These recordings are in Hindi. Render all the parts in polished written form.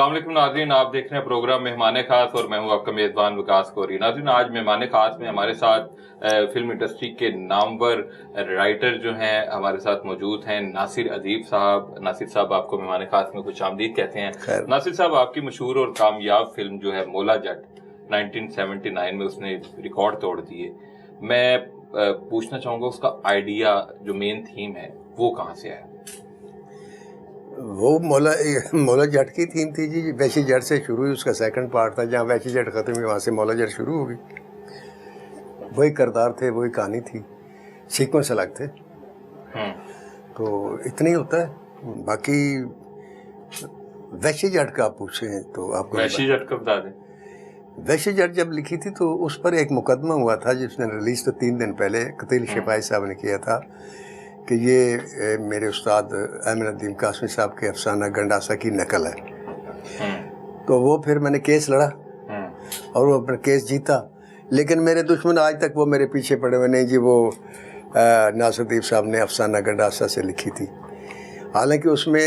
अस्सलाम वालेकुम नाज़रीन, आप देख रहे हैं प्रोग्राम मेहमान खास और मैं हूं आपका मेज़बान विकास कोरी। नाज़रीन, आज मेहमान खास में हमारे साथ फिल्म इंडस्ट्री के नामवर राइटर जो हैं हमारे साथ मौजूद हैं, नासिर अदीब साहब। नासिर साहब, आपको मेहमान खास में खुश आमदीद कहते हैं। नासिर साहब, आपकी मशहूर और कामयाब फिल्म जो है मौला जट 1979 में उसने रिकॉर्ड तोड़ दिए। मैं पूछना चाहूँगा उसका आइडिया जो मेन थीम है वो कहाँ से आया? वो मौला जट की थीम थी जी। वैशी जट से शुरू हुई, उसका सेकंड पार्ट था। जहाँ वैशी जट ख़त्म हुई वहाँ से मौला जट शुरू हो गई। वही किरदार थे, वही कहानी थी, सीक्वेंस अलग थे। तो इतना ही होता है। बाकी वैशी जट का आप पूछें तो आपको वैशी जट का बता दें। वैशी जट जब लिखी थी तो उस पर एक मुकदमा हुआ था जिसने रिलीज़ तो 3 दिन पहले कतील शिपाही साहब ने किया था कि ये मेरे उस्ताद अहमद नदीम कासमी साहब के अफसाना गंडासा की नकल है। तो वो फिर मैंने केस लड़ा और वो अपना केस जीता। लेकिन मेरे दुश्मन आज तक वो मेरे पीछे पड़े हुए, नहीं जी वो नासिर साहब ने अफसाना गंडासा से लिखी थी। हालांकि उसमें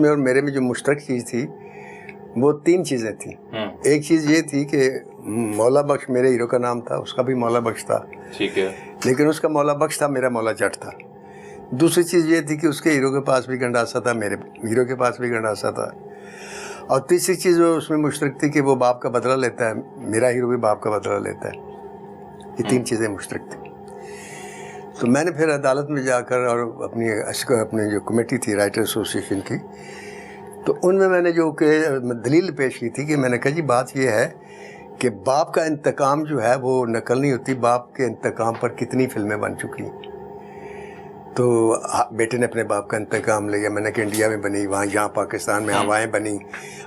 और मेरे में जो मुश्तरक चीज़ थी वो 3 चीज़ें थी। एक चीज़ ये थी कि मौला बख्श मेरे हीरो का नाम था, उसका भी मौला बख्श था, ठीक है, लेकिन उसका मौला बख्श था, मेरा मौला जट था। दूसरी चीज़ ये थी कि उसके हीरो के पास भी गंडासा था, मेरे हीरो के पास भी गंडासा था। और तीसरी चीज़ उसमें मुश्तरक थी कि वो बाप का बदला लेता है, मेरा हीरो भी बाप का बदला लेता है। ये 3 चीज़ें मुश्तरक थी। तो मैंने फिर अदालत में जाकर और अपनी जो कमेटी थी राइटर एसोसिएशन की, तो उनमें मैंने जो दलील पेश की थी कि मैंने कहा जी बात यह है कि बाप का इंतकाम जो है वो नकल नहीं होती। बाप के इंतकाम पर कितनी फिल्में बन चुकी। तो बेटे ने अपने बाप का इंतकाम लिया, मैंने कि इंडिया में बनी, वहाँ यहाँ पाकिस्तान में हवाएं बनी,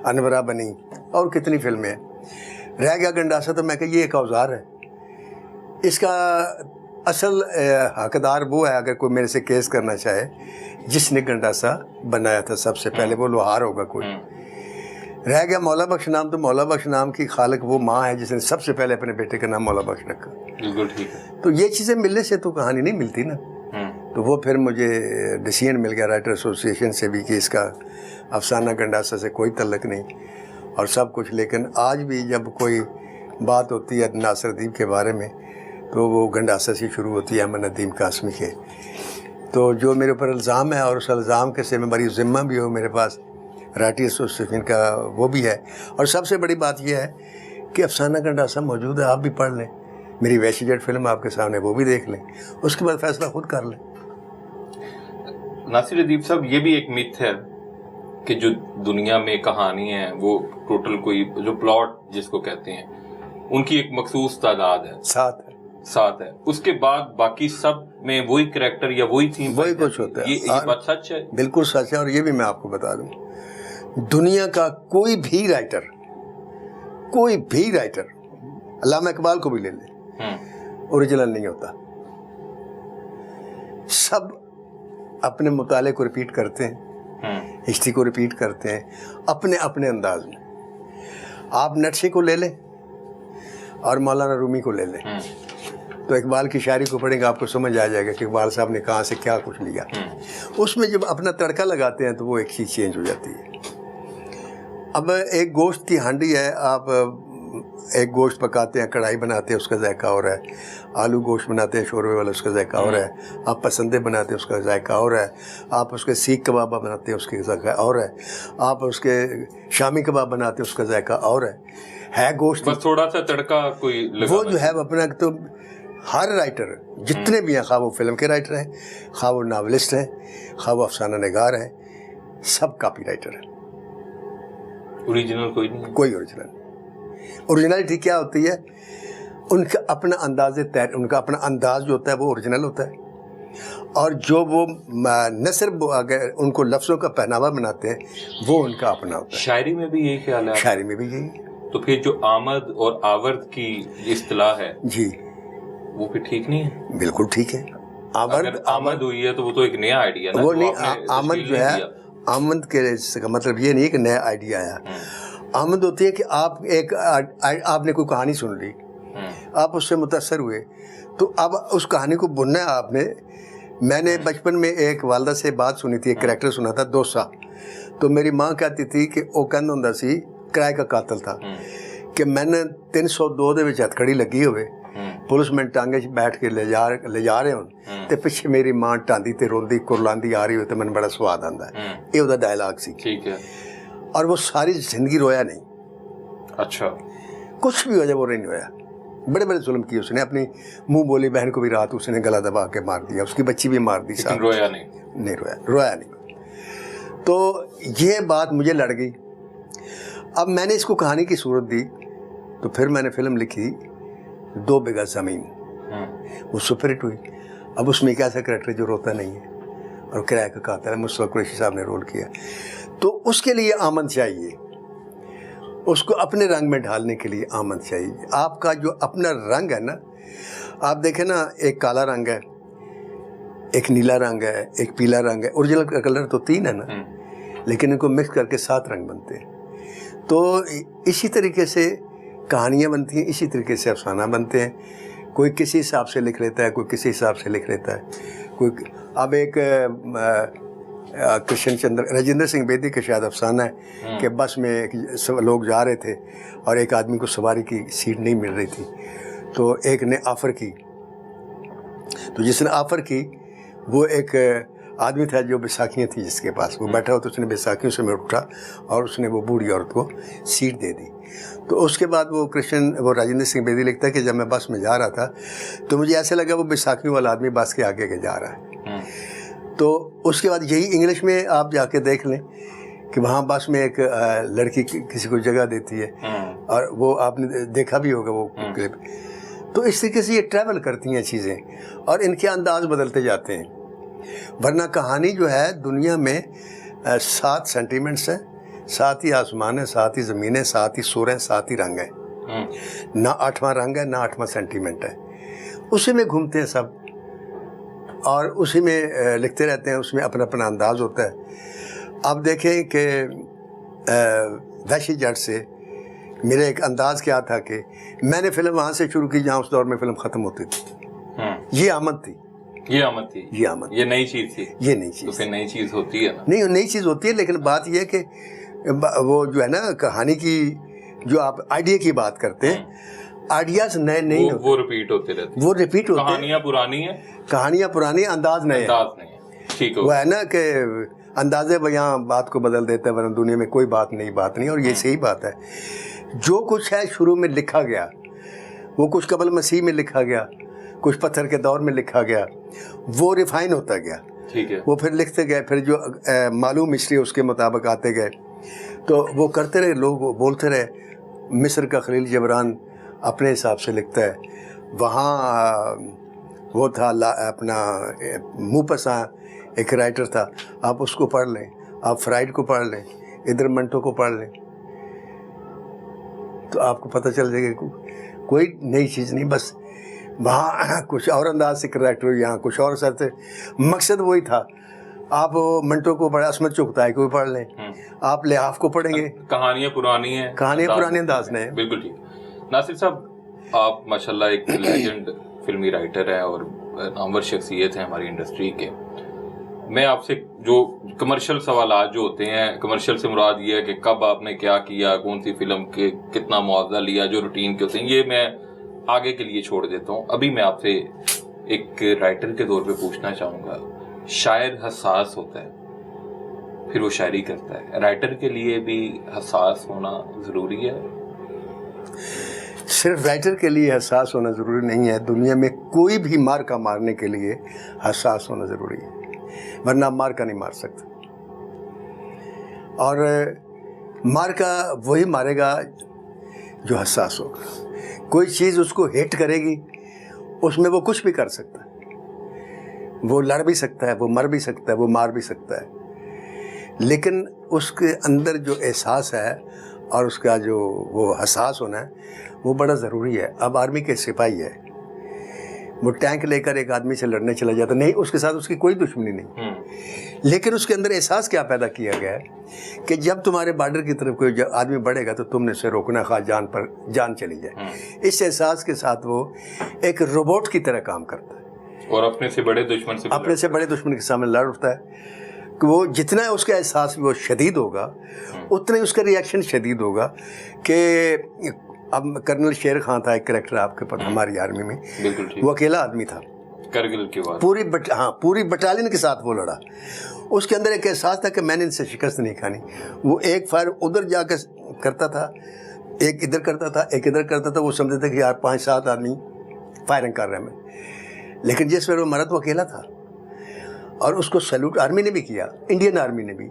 अनवरा बनी, और कितनी फिल्में हैं। रह गया गंडासा, तो मैं कहा ये एक औजार है, इसका असल हकदार वो है अगर कोई मेरे से केस करना चाहे जिसने गंडासा बनाया था सबसे पहले, वो लोहार होगा कोई। रह गया मौला बख्श नाम, तो मौला बख्श नाम की खालिक वो माँ है जिसने सबसे पहले अपने बेटे का नाम मौला बख्श रखा। बिल्कुल ठीक है। तो ये चीज़ें मिलने से तो कहानी नहीं मिलती ना। तो वो फिर मुझे डिसीजन मिल गया राइटर एसोसिएशन से भी कि इसका अफसाना गंडासा से कोई तल्लक नहीं और सब कुछ। लेकिन आज भी जब कोई बात होती है नासिर अदीब के बारे में तो वो गंडासा से शुरू होती है, अहमद नदीम कासमी के। तो जो मेरे ऊपर इल्ज़ाम है और उस इल्ज़ाम के से मैं बड़ी ज़िम्मा भी हो, मेरे पास राइटर एसोसिएशन का वो भी है। और सबसे बड़ी बात यह है कि अफसाना गंडासा मौजूद है, आप भी पढ़ लें। मेरी वैशी जट फिल्म आपके सामने, वो भी देख लें, उसके बाद फैसला खुद कर लें। नासिर अदीब साहब, ये भी एक मिथ है कि जो दुनिया में कहानी है वो टोटल कोई जो प्लॉट जिसको कहते हैं उनकी एक मखसूस तादाद है, 7 है। उसके बाद बाकी सब में वही कैरेक्टर या वही थीम, वही कुछ होता है। ये बात सच है? बिल्कुल सच है। और ये भी मैं आपको बता दूं, दुनिया का कोई भी राइटर अल्लामा इकबाल को भी ले ले, ओरिजिनल नहीं होता। सब अपने मुताले को रिपीट करते हैं, हिस्ट्री को रिपीट करते हैं अपने अपने अंदाज में। आप नक्शे को ले लें और मौलाना रूमी को ले लें, तो इकबाल की शायरी को पढ़ेंगे आपको समझ आ जाएगा कि इकबाल साहब ने कहाँ से क्या कुछ लिया। उसमें जब अपना तड़का लगाते हैं तो वो एक चीज़ चेंज हो जाती है। अब एक गोश्त की हांडी है, आप एक गोश्त पकाते हैं, कढ़ाई बनाते हैं, उसका जायका और है। आलू गोश्त बनाते हैं शोरबे वाला, उसका जायका और है। आप पसंदे बनाते हैं, उसका जायका और है। आप उसके सीख कबाब बनाते हैं, उसका जायका और है। आप उसके शामी कबाब बनाते हैं, उसका जायका और है गोश्त, बस थोड़ा सा तड़का कोई वो जो है अपना। तो हर राइटर जितने भी हैं, खा वो फिल्म के राइटर हैं, खा वो नावलिस्ट हैं, खा वो अफसाना निगार हैं, सब कॉपी राइटर हैं। ओरिजिनल कोई नहीं, कोई ओरिजिनलिटी क्या होती है? उनका अपना अंदाज़ तय, उनका अपना अंदाज जो होता है वो ओरिजिनल होता है। और जो वो न सिर्फ अगर उनको लफ्ज़ों का पहनावा बनाते हैं वो उनका अपना होता है। शायरी में भी यही ख्याल है? शायरी में भी यही। तो फिर जो आमद और आवर्त की इस्तिलाह है जी, वो फिर ठीक नहीं है? बिल्कुल ठीक है। आमद हुई है तो वो तो एक नया आइडिया ना, वो नहीं। आमद जो है, आमद के मतलब ये नहीं कि नया आइडिया आया। आमद होती है कि आपने कोई कहानी सुन ली, आप उससे मुतासर हुए, तो अब उस कहानी को बुनना है आपने। मैंने बचपन में एक वालदा से बात सुनी थी, एक कैरेक्टर सुना था, दोसा। तो मेरी माँ कहती थी कि वो कहना ਹੁੰਦਾ ਸੀ ਕਿਰਾਏ का कातल था कि मैंने 302 ਦੇ ਵਿੱਚ ਹੱਥਕੜੀ ਲੱਗੀ ਹੋਵੇ ਪੁਲਿਸ ਮੈਨੂੰ ਟਾਂਗੇ 'ਚ ਬੈਠ ਕੇ ਲੈ ਜਾ ਰਹੇ ਹੋਣ ਤੇ ਪਿੱਛੇ ਮੇਰੀ ਮਾਂ ਢਾਂਦੀ ਤੇ ਰੋਂਦੀ ਕੁਰਲਾਂਦੀ ਆ ਰਹੀ ਹੋਵੇ ਤੇ ਮੈਨੂੰ ਬੜਾ ਸਵਾਦ ਆਉਂਦਾ ਇਹ ਉਹਦਾ ਡਾਇਲੌਗ ਸੀ ठीक है और वो सारी जिंदगी रोया नहीं अच्छा कुछ भी हो जाए वो नहीं रोया बड़े बड़े जुल्म किए उसने अपनी मुंह बोली बहन को भी रात उसने गला दबा के मार दिया उसकी बच्ची भी मार दी साथ रोया नहीं रोया नहीं तो ये बात मुझे लड़ गई अब मैंने इसको कहानी की सूरत दी तो फिर मैंने फिल्म लिखी 2 बिगहा ज़मीन वो सुपरहिट हुई अब उसमें एक ऐसा करेक्टर जो रोता नहीं है और किराए का कातिल है मुस्तफा कुरैशी साहब ने रोल किया तो उसके लिए आमद चाहिए उसको अपने रंग में ढालने के लिए आमद चाहिए आपका जो अपना रंग है ना आप देखें ना एक काला रंग है एक नीला रंग है एक पीला रंग है ओरिजिनल कलर तो 3 है ना लेकिन इनको मिक्स करके 7 रंग बनते हैं तो इसी तरीके से कहानियाँ बनती हैं इसी तरीके से अफसाना बनते हैं कोई किसी हिसाब से लिख लेता है कोई किसी हिसाब से लिख लेता है कोई अब एक कृष्ण चंद्र राजेंद्र सिंह बेदी के शायद अफसाना है कि बस में लोग जा रहे थे और एक आदमी को सवारी की सीट नहीं मिल रही थी तो एक ने ऑफ़र की तो जिसने ऑफ़र की वो एक आदमी था जो बैसाखियाँ थी जिसके पास वो बैठा हो तो उसने बैसाखियों से में उठा और उसने वो बूढ़ी औरत को सीट दे दी तो उसके बाद वो राजेंद्र सिंह बेदी लिखता है कि जब मैं बस में जा रहा था तो मुझे ऐसे लगा वो बैसाखियों वाला आदमी बस के आगे के जा रहा है तो उसके बाद यही इंग्लिश में आप जाके देख लें कि वहाँ बस में एक लड़की किसी को जगह देती है और वो आपने देखा भी होगा वो क्लिप तो इस तरीके से ये ट्रैवल करती हैं चीज़ें और इनके अंदाज बदलते जाते हैं वरना कहानी जो है दुनिया में 7 सेंटीमेंट्स हैं 7 ही आसमान है 7 ही ज़मीन है 7 ही सुर हैं 7 ही रंग है ना 8वां रंग है ना 8वां सेंटीमेंट है उसी में घूमते हैं सब और उसी में लिखते रहते हैं उसमें अपना अपना अंदाज़ होता है अब देखें कि वहशी जट से मेरा एक अंदाज़ क्या था कि मैंने फिल्म वहाँ से शुरू की जहाँ उस दौर में फिल्म ख़त्म होती थी ये आमद थी ये नई चीज़ थी ये नई चीज़ तो फिर नई चीज़ होती है ना नहीं नई चीज़ होती है लेकिन बात यह है कि वो जो है ना कहानी की जो आप आइडिया की बात करते हैं आइडियाज नए नहीं वो रिपीट होते रहते वो रिपीट होते कहानियाँ पुरानी है अंदाज नए ठीक वो है ना कि अंदाज़े बयां बात को बदल देता है वरना दुनिया में कोई बात नहीं और ये सही बात है जो कुछ है शुरू में लिखा गया वो कुछ कबल मसीह में लिखा गया कुछ पत्थर के दौर में लिखा गया वो रिफाइन होता गया ठीक है वो फिर लिखते गए फिर जो मालूम हिस्ट्री उसके मुताबिक आते गए तो वो करते रहे लोग बोलते रहे मिस्र का खलील जबरान अपने हिसाब से लिखता है वहाँ वो था अपना मुँह पसा एक राइटर था आप उसको पढ़ लें आप फ्राइड को पढ़ लें इधर मंटो को पढ़ लें तो आपको पता चल जाएगा कोई नई चीज़ नहीं बस वहाँ कुछ और अंदाज से करेक्टर यहाँ कुछ और सर थे मकसद वही था आप मंटो को पढ़ा असमत चुगताई को भी पढ़ लें आप लिहाफ को पढ़ेंगे कहानियाँ पुरानी अंदाज में बिल्कुल ठीक नासिर साहब आप माशाल्लाह एक लेजेंड फिल्मी राइटर हैं और नामवर शख्सियत हैं हमारी इंडस्ट्री के मैं आपसे जो कमर्शियल सवालात जो होते हैं कमर्शियल से मुराद ये है कि कब आपने क्या किया कौन सी फिल्म के कितना मुआवजा लिया जो रूटीन के होते हैं ये मैं आगे के लिए छोड़ देता हूँ अभी मैं आपसे एक राइटर के तौर पे पूछना चाहूँगा शायर हसास होता है फिर वो शायरी करता है राइटर के लिए भी हसास होना ज़रूरी है सिर्फ राइटर के लिए हसास होना ज़रूरी नहीं है दुनिया में कोई भी मार का मारने के लिए हसास होना ज़रूरी है वरना मार का नहीं मार सकते और मार का वही मारेगा जो हसास होगा कोई चीज़ उसको हिट करेगी उसमें वो कुछ भी कर सकता है वो लड़ भी सकता है वो मर भी सकता है वो मार भी सकता है लेकिन उसके अंदर जो एहसास है और उसका जो वो हसास होना है वो बड़ा ज़रूरी है अब आर्मी के सिपाही है वो टैंक लेकर एक आदमी से लड़ने चला जाता नहीं उसके साथ उसकी कोई दुश्मनी नहीं लेकिन उसके अंदर एहसास क्या पैदा किया गया है कि जब तुम्हारे बॉर्डर की तरफ कोई आदमी बढ़ेगा तो तुमने उसे रोकना खा जान चली जाए इस एहसास के साथ वो एक रोबोट की तरह काम करता है और अपने से बड़े दुश्मन के सामने लड़ उठता है कि वो जितना उसका एहसास वो शदीद होगा उतना ही उसका रिएक्शन शदीद होगा। कि अब कर्नल शेर खान था एक करेक्टर आपके पास हमारी आर्मी में, वो अकेला आदमी था करगिल के बाद, पूरी बटालियन के साथ वो लड़ा। उसके अंदर एक एहसास था कि मैंने इनसे शिकस्त नहीं खानी। वो एक फायर उधर जाकर करता था, एक इधर करता था, एक इधर करता था। वो समझते थे कि यार 5-7 आदमी फायरिंग कर रहे हैं, लेकिन जिस पर वो मरा तो अकेला था। और उसको सैल्यूट आर्मी ने भी किया, इंडियन आर्मी ने भी।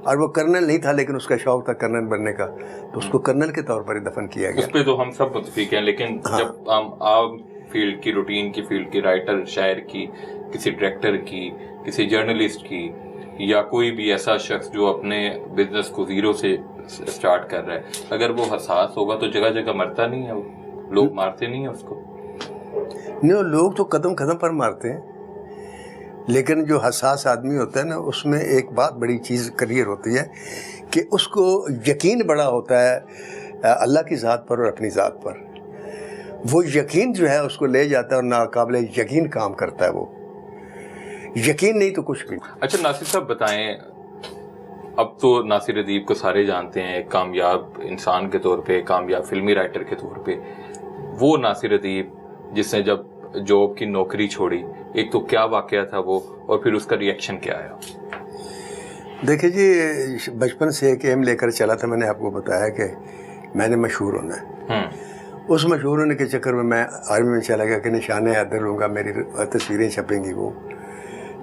और वो कर्नल नहीं था, लेकिन उसका शौक था कर्नल बनने का, तो उसको कर्नल के तौर पर ही दफन किया गया। उस पे तो हम सब मुतफिक हैं, लेकिन जब आप फील्ड की, रूटीन की फील्ड की, राइटर, शायर की, किसी डायरेक्टर की, किसी जर्नलिस्ट की, या कोई भी ऐसा शख्स जो अपने बिजनेस को जीरो से स्टार्ट कर रहा है, अगर वो हसास होगा तो जगह जगह मरता नहीं है, लोग मारते नहीं है उसको। नहीं, लोग तो कदम कदम पर मारते हैं, लेकिन जो हसास आदमी होता है ना, उसमें एक बात बड़ी चीज़ क्लियर होती है कि उसको यकीन बड़ा होता है अल्लाह की ज़ात पर और अपनी ज़ात पर। वो यकीन जो है उसको ले जाता है और नाकाबिले यकीन काम करता है। वो यकीन नहीं तो कुछ भी। अच्छा नासिर साहब बताएं, अब तो नासिर अदीब को सारे जानते हैं एक कामयाब इंसान के तौर पे, कामयाब फिल्मी राइटर के तौर पे। वो नासिर अदीब जिसने जब जॉब की नौकरी छोड़ी, एक तो क्या वाकया था वो, और फिर उसका रिएक्शन क्या आया? देखिए जी, बचपन से एक एम लेकर चला था। मैंने आपको बताया कि मैंने मशहूर होना है। उस मशहूर होने के चक्कर में मैं आर्मी में चला गया कि निशाने हैदर लूँगा, मेरी तस्वीरें छपेंगी। वो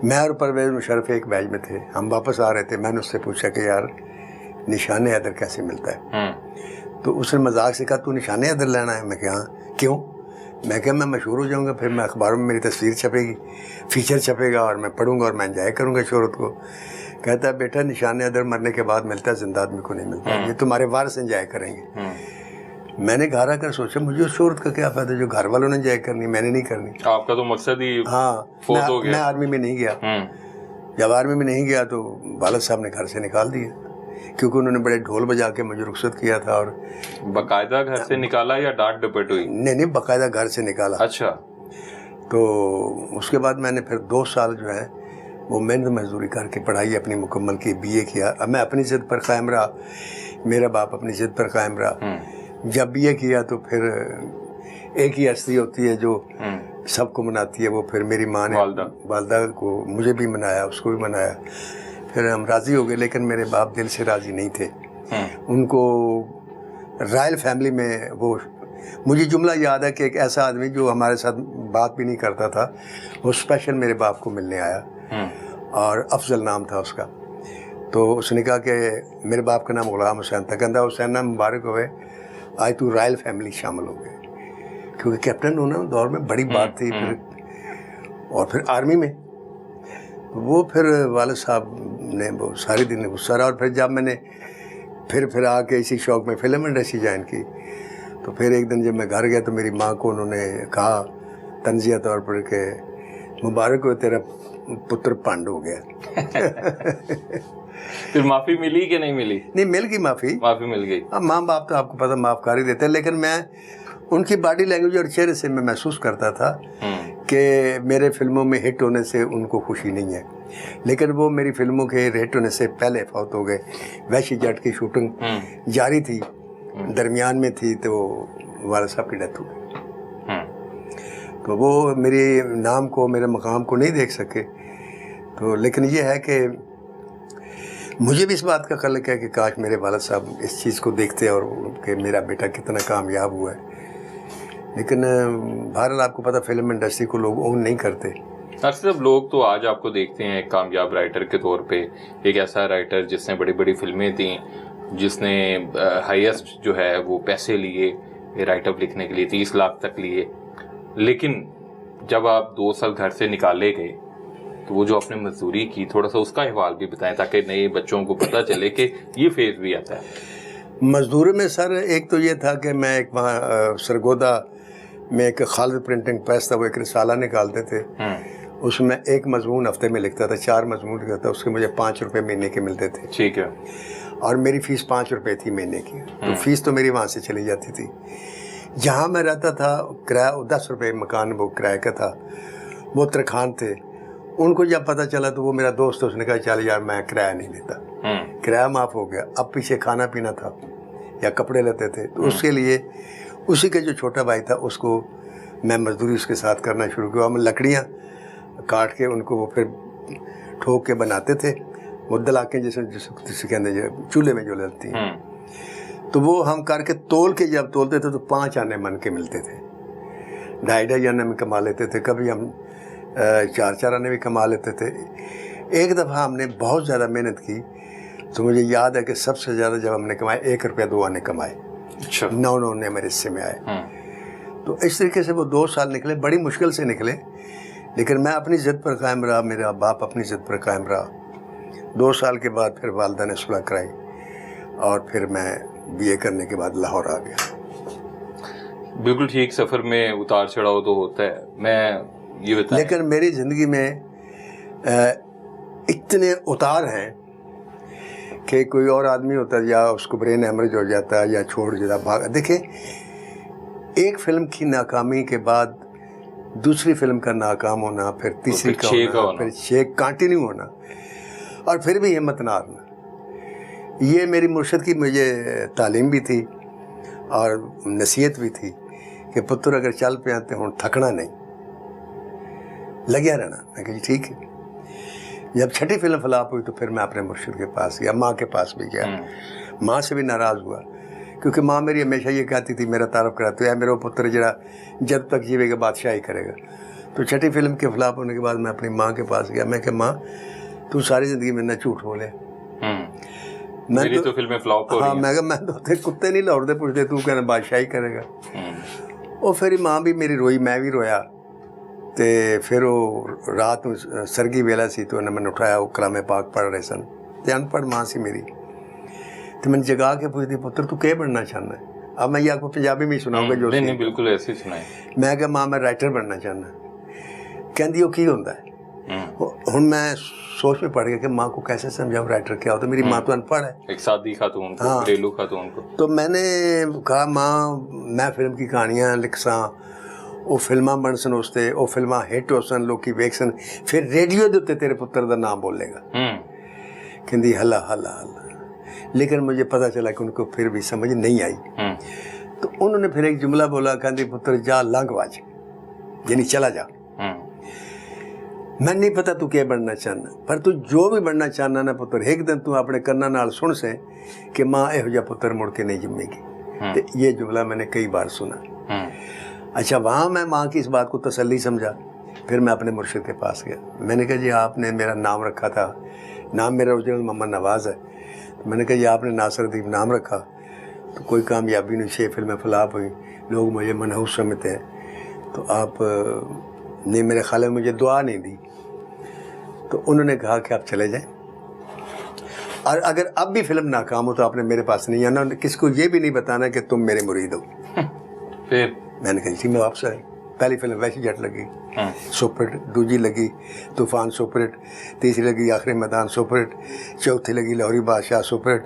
मैं और परवेज़ मुशर्रफ एक बैच में थे, हम वापस आ रहे थे। मैंने उससे पूछा कि यार निशाने हैदर कैसे मिलता है? तो उसने मजाक से कहा तू निशाने हैदर लेना है? मैं कहा क्यों? मैं क्या, मैं मशहूर हो जाऊंगा, फिर मैं अखबारों में मेरी तस्वीर छपेगी, फीचर छपेगा और मैं पढ़ूंगा और मैं एंजॉय करूंगा शोहरत को। कहता है बेटा निशाने अदर मरने के बाद मिलता है, जिंदा आदमी को नहीं मिलता, ये तुम्हारे वारिस एंजॉय करेंगे। मैंने घर आकर सोचा मुझे उस शोहरत का क्या फायदा जो घर वालों ने एंजॉय करनी, मैंने नहीं करनी। आपका तो मकसद ही मैं आर्मी में नहीं गया। जब आर्मी में नहीं गया तो वालिद साहब ने घर से निकाल दिया, क्योंकि उन्होंने बड़े ढोल बजा के मुझे रुखसत किया था। और बाकायदा घर से निकाला या डांट डपट हुई? नहीं, बाकायदा घर से निकाला। अच्छा। तो उसके बाद मैंने फिर 2 साल जो है वो मेहनत मजदूरी करके पढ़ाई अपनी मुकम्मल की, BA किया। अब मैं अपनी ज़िद पर कायम रहा, मेरा बाप अपनी ज़िद पर कायम रहा। जब BA किया तो फिर एक ही हस्ती होती है जो सबको मनाती है, वो फिर मेरी माँ ने वालदा को, मुझे भी मनाया, उसको भी मनाया। फिर हम राज़ी हो गए, लेकिन मेरे बाप दिल से राज़ी नहीं थे। उनको रॉयल फैमिली में वो, मुझे जुमला याद है कि एक ऐसा आदमी जो हमारे साथ बात भी नहीं करता था, वो स्पेशल मेरे बाप को मिलने आया, और अफजल नाम था उसका। तो उसने कहा कि मेरे बाप का नाम गुलाम हुसैन था। कहता हुसैन नाम मुबारक हुए, आज तू रॉयल फैमिली शामिल हो गए, क्योंकि कैप्टन होना दौर में बड़ी बात थी। फिर आर्मी में वो फिर वालिद साहब ने वो सारी दिन गुस्सा रहा। और फिर जब मैंने फिर आके इसी शौक़ में फिल्म इंडस्ट्री ज्वाइन की, तो फिर एक दिन जब मैं घर गया तो मेरी माँ को उन्होंने कहा तंजिया तौर पर कि मुबारक हो तेरा पुत्र पांड हो गया। फिर माफ़ी मिली कि नहीं मिली? नहीं, मिल गई माफ़ी मिल गई। अब माँ बाप तो आपको पता माफ़ कर ही देते हैं, लेकिन मैं उनकी बॉडी लैंग्वेज और चेहरे से मैं महसूस करता था कि मेरे फिल्मों में हिट होने से उनको खुशी नहीं है। लेकिन वो मेरी फिल्मों के हिट होने से पहले फौत हो गए। वैशी जट की शूटिंग जारी थी, दरमियान में थी, तो वालिद साहब की डेथ हो गई। तो वो मेरे नाम को, मेरे मकाम को नहीं देख सके। तो लेकिन ये है कि मुझे भी इस बात का खलक है कि काश मेरे वालिद साहब इस चीज़ को देखते और कि मेरा बेटा कितना कामयाब हुआ है। लेकिन बहरहाल आपको पता फिल्म इंडस्ट्री को लोग ओन नहीं करते। सब लोग तो आज आपको देखते हैं कामयाब राइटर के तौर पे, एक ऐसा राइटर जिसने बड़ी बड़ी फिल्में दी, जिसने हाईएस्ट जो है वो पैसे लिए राइटअप लिखने के लिए, 30 लाख तक लिए। लेकिन जब आप 2 साल घर से निकाले गए तो वो जो आपने मजदूरी की, थोड़ा सा उसका अहवाल भी बताएं ताकि नए बच्चों को पता चले कि ये फेज भी आता है। मजदूरी में सर एक तो ये था कि मैं एक वहाँ सरगोदा में एक खालिद प्रिंटिंग प्रेस था, वो एक रिसाला निकालते थे। उसमें एक मजमून हफ्ते में लिखता था, 4 मजमून लिखता था, उसके मुझे 5 रुपये महीने के मिलते थे। ठीक है। और मेरी फ़ीस 5 रुपये थी महीने की, तो फीस तो मेरी वहाँ से चली जाती थी। जहाँ मैं रहता था किराया 10 रुपये मकान वो किराए का था। वो तरखान थे, उनको जब पता चला तो वो मेरा दोस्त, उसने कहा चल यार मैं किराया नहीं देता, किराया माफ़ हो गया। अब पीछे खाना पीना था या कपड़े लेते थे, तो उसके लिए उसी का जो छोटा भाई था उसको मैं मजदूरी उसके साथ करना शुरू किया। हम लकड़ियाँ काट के उनको वो फिर ठोक के बनाते थे, वो दलाकें जिसे कहते हैं चूल्हे में जो लगती हैं, तो वो हम करके तोल के जब तोलते थे तो 5 आने मन के मिलते थे, 2.5 आने में कमा लेते थे, कभी हम 4 आने भी कमा लेते थे। एक दफ़ा हमने बहुत ज़्यादा मेहनत की तो मुझे याद है कि सबसे ज़्यादा जब हमने कमाए 1 रुपया 2 आने कमाए। अच्छा। 9 आने मेरे हिस्से में आए। तो इस तरीके से वो 2 साल निकले, बड़ी मुश्किल से निकले, लेकिन मैं अपनी ज़िद पर कायम रहा, मेरा बाप अपनी ज़िद पर कायम रहा। 2 साल के बाद फिर वालिदा ने सुलह कराई और फिर मैं BA करने के बाद लाहौर आ गया। बिल्कुल ठीक। सफ़र में उतार चढ़ाव तो होता है, मैं ये बता, लेकिन मेरी ज़िंदगी में इतने उतार हैं कि कोई और आदमी होता है या उसको ब्रेन हेमरेज हो जाता है या छोड़ जाता भाग। देखिए, एक फिल्म की नाकामी के बाद दूसरी फिल्म का नाकाम होना, फिर तीसरी का होना, फिर 6 कंटिन्यू होना, और फिर भी हिम्मत ना हारना, ये मेरी मुर्शिद की मुझे तालीम भी थी और नसीहत भी थी कि पुत्र अगर चल पे आते हों थकना नहीं, लगे रहना। मैं कहा ठीक है। जब 6ठी फिल्म फ्लॉप हुई तो फिर मैं अपने मुर्शिद के पास गया, माँ के पास भी गया। माँ से भी नाराज़ हुआ क्योंकि माँ मेरी हमेशा ये कहती थी, मेरा तारफ़ कराती है, मेरा पुत्र जरा जब तक जीवेगा बादशाही करेगा। तो 6ठी फिल्म के फ्लॉप होने के बाद मैं अपनी माँ के पास गया। मैं कहा माँ, तू सारी ज़िंदगी में ना झूठ बोले, मेरी तो फिल्में फ्लॉप हो रही हैं। मैं कहा मैं तो कुत्ते नहीं लौटते पुछते, तू कहना बादशाही करेगा। और फिर माँ भी मेरी रोई, मैं भी रोया। तो फिर वो रात में सरगी वेला सी तो उन्हें मैंने उठाया, वो कलाम पाक पढ़ रहे सन, तो अनपढ़ माँ सी मेरी, तो मैंने जगा के पूछती, पुत्र तू क्या बनना चाहना है? अब मैं ये आपको पंजाबी में ही सुनाऊंगा जो नहीं बिल्कुल ऐसे ही सुनाए। मैं कहा माँ मैं राइटर बनना चाहना। कहती वो की होता है। हुण मैं सोच में पड़ गया कि माँ को कैसे समझाऊँ राइटर क्या होता है। मेरी माँ तो अनपढ़ है, एक सादी खातून को, घरेलू खातून को। तो मैंने कहा माँ मैं फिल्म की कहानियाँ लिख सा, वो फिल्मां बन सन, उसते वो फिल्मां हिट हो सन, लोग वेख सन, फिर रेडियो के उत्ते तेरे पुत्र का नाम बोलेगा। कहती हला हला हला। लेकिन मुझे पता चला कि उनको फिर भी समझ नहीं आई। तो उन्होंने फिर एक जुमला बोला, कहती पुत्र जा लंघवाज, यानी चला जा। मैं नहीं पता तू क्या बनना चाहना, पर तू जो भी बनना चाहना ना पुत्र, एक दिन तू अपने कन्ना नाल सुन से कि माँ एहो जिहा पुत्र मुड़ के नहीं जम्मेगी। तो ये जुमला मैंने कई बार सुना। अच्छा, वहाँ मैं माँ की इस बात को तसल्ली समझा। फिर मैं अपने मुर्शिद के पास गया। मैंने कहा जी आपने मेरा नाम रखा था, नाम मेरा ओरिजिनल मोहम्मद नवाज़ है। तो मैंने कहा जी आपने नासिरुद्दीन नाम रखा, तो कोई कामयाबी नहीं, 6 फिल्में फ्लॉप हुई, लोग मुझे मनहूस समझते हैं, तो आप ने मेरे ख्याल में मुझे दुआ नहीं दी। तो उन्होंने कहा कि आप चले जाएं, और अगर अब भी फिल्म नाकाम हो तो आपने मेरे पास नहीं आना, किसको ये भी नहीं बताना कि तुम मेरे मुरीद हो। फिर मैंने कहा जी मैं वापस आई। पहली फिल्म वैसी जट लगी, सुपरहिट, दूजी लगी तूफान सुपरहिट, तीसरी लगी आखिरी मैदान सुपरहिट, चौथी लगी लाहौरी बादशाह सुपरहिट,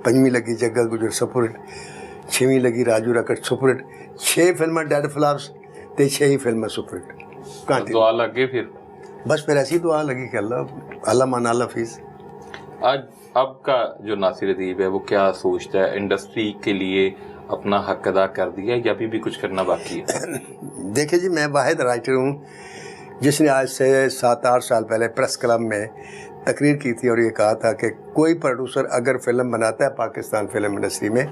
5वीं लगी जग्गा गुजर सुपरहिट, 6वीं लगी राजू रकट सुपरहिट। 6 फिल्में डेड फ्लॉप्स ते 6 ही फिल्में सुपरहिट। दुआ लग गई फिर बस फिर ऐसी दुआ लगी कि अल्लाह मान अल्लाह फीस। आज अब का जो नासिर अदीब है वो क्या सोचता है, इंडस्ट्री के लिए अपना हक अदा कर दिया या अभी भी कुछ करना बाकी है? देखिए जी, मैं वाहिद राइटर हूँ जिसने आज से 7-8 साल पहले प्रेस क्लब में तकरीर की थी और ये कहा था कि कोई प्रोड्यूसर अगर फिल्म बनाता है पाकिस्तान फिल्म इंडस्ट्री में,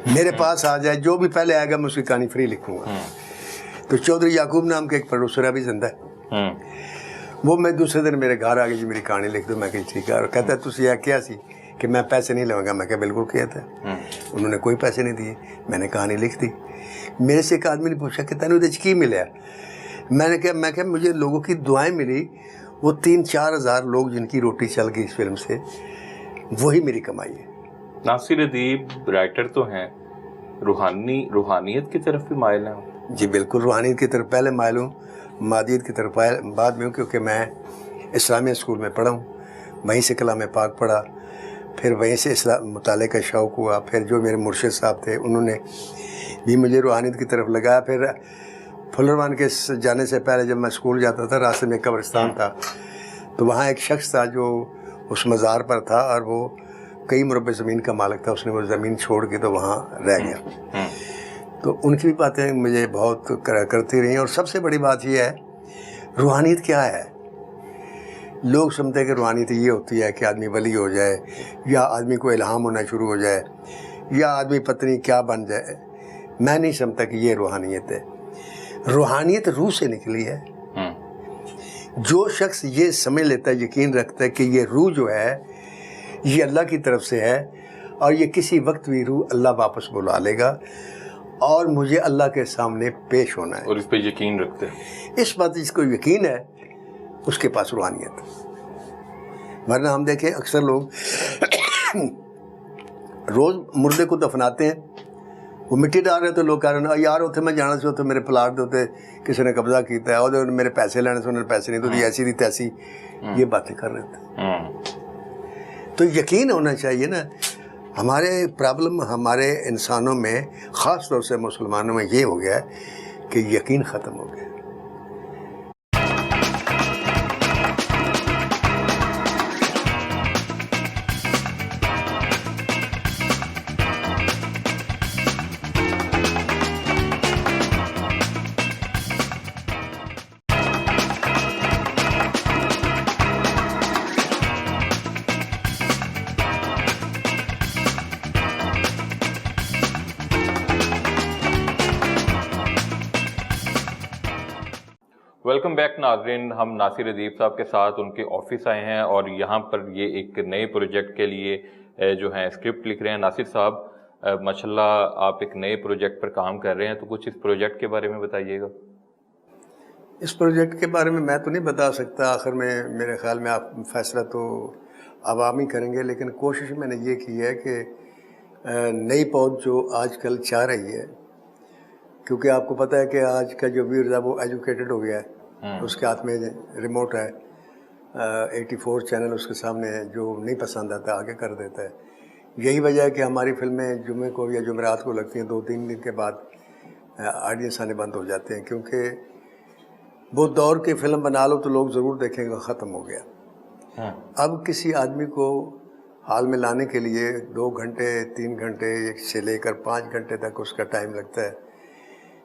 मेरे पास आ जाए, जो भी पहले आएगा मैं उसकी कहानी फ्री लिखूँगा। तो चौधरी याकूब नाम के एक प्रोड्यूसर अभी जिंदा है, वो मैं दूसरे दिन मेरे घर आ गई जी मेरी कहानी लिख दो। मैं कही ठीक है। और कहता है तुझे यह क्या सी कि मैं पैसे नहीं लूँगा। मैं क्या बिल्कुल किया था। उन्होंने कोई पैसे नहीं दिए, मैंने कहानी लिख दी। मेरे से एक आदमी ने पूछा कि तेन उहदे की मिले? मैं क्या मुझे लोगों की दुआएं मिली। वो 3-4 हज़ार लोग जिनकी रोटी चल गई इस फिल्म से, वही मेरी कमाई है। नासिर अदीब राइटर तो हैं, रूहानियत की तरफ भी माइल हैं? जी बिल्कुल, रूहानियत की तरफ पहले माइल हूँ, मादियत की तरफ बाद में हूँ, क्योंकि मैं इस्लामिया स्कूल में पढ़ा हूँ, वहीं से कलाम पाक पढ़ा, फिर वहीं से इस्लाम मुताले का शौक़ हुआ। फिर जो मेरे मुर्शिद साहब थे उन्होंने भी मुझे रूहानियत की तरफ लगाया। फिर फुलरमान के जाने से पहले जब मैं स्कूल जाता था, रास्ते में कब्रिस्तान था, तो वहाँ एक शख्स था जो उस मज़ार पर था और वो कई मुरब्बे ज़मीन का मालिक था। उसने वो ज़मीन छोड़ के तो वहाँ रह गया। तो उनकी भी बातें मुझे बहुत करती रही। और सबसे बड़ी बात ये है, रूहानियत क्या है? लोग समझते हैं कि रूहानियत ये होती है कि आदमी वली हो जाए, या आदमी को इल्हाम होना शुरू हो जाए, या आदमी पत्नी क्या बन जाए। मैं नहीं समझता कि ये रूहानियत है। रूहानियत रूह से निकली है। जो शख्स ये समझ लेता है, यकीन रखता है कि ये रूह जो है ये अल्लाह की तरफ से है और ये किसी वक्त भी रूह अल्लाह वापस बुला लेगा और मुझे अल्लाह के सामने पेश होना है, और इस पे यकीन रखते हैं, इस बात जिसको यकीन है उसके पास रूहानियत। वरना हम देखें अक्सर लोग रोज़ मुर्दे को दफनाते हैं, वो मिट्टी डाल रहे तो लोग कह रहे हैं यार उत्थे मैं जाना से उत्थे मेरे प्लाट के उत्ते किसी ने कब्जा किया है, और मेरे पैसे लेने से उन्होंने पैसे नहीं, तो ऐसी थी तैसी, ये बातें कर रहे थे। तो यकीन होना चाहिए ना। हमारे प्रॉब्लम हमारे इंसानों में, ख़ास तौर से मुसलमानों में ये हो गया है कि यकीन ख़त्म हो गया। वेलकम बैक नाज़रीन। हम नासिर अदीब साहब के साथ उनके ऑफिस आए हैं और यहाँ पर ये एक नए प्रोजेक्ट के लिए जो है स्क्रिप्ट लिख रहे हैं। नासिर साहब माशाल्लाह आप एक नए प्रोजेक्ट पर काम कर रहे हैं, तो कुछ इस प्रोजेक्ट के बारे में बताइएगा। इस प्रोजेक्ट के बारे में मैं तो नहीं बता सकता, आखिर में मेरे ख्याल में आप फैसला तो आवाम ही करेंगे, लेकिन कोशिश मैंने ये की है कि नई पौध जो आजकल चाह रही है, क्योंकि आपको पता है कि आज का जो व्यूअर है वो एजुकेटेड हो गया है, उसके हाथ में रिमोट है, 84 चैनल उसके सामने है, जो नहीं पसंद आता आगे कर देता है। यही वजह है कि हमारी फिल्में जुमे को या जुमेरात को लगती हैं, 2-3 दिन के बाद ऑडियंस आने बंद हो जाते हैं, क्योंकि वो दौर की फ़िल्म बना लो तो लोग ज़रूर देखेंगे, ख़त्म हो गया। अब किसी आदमी को हाल में लाने के लिए 2 घंटे 3 घंटे से लेकर 5 घंटे तक उसका टाइम लगता है।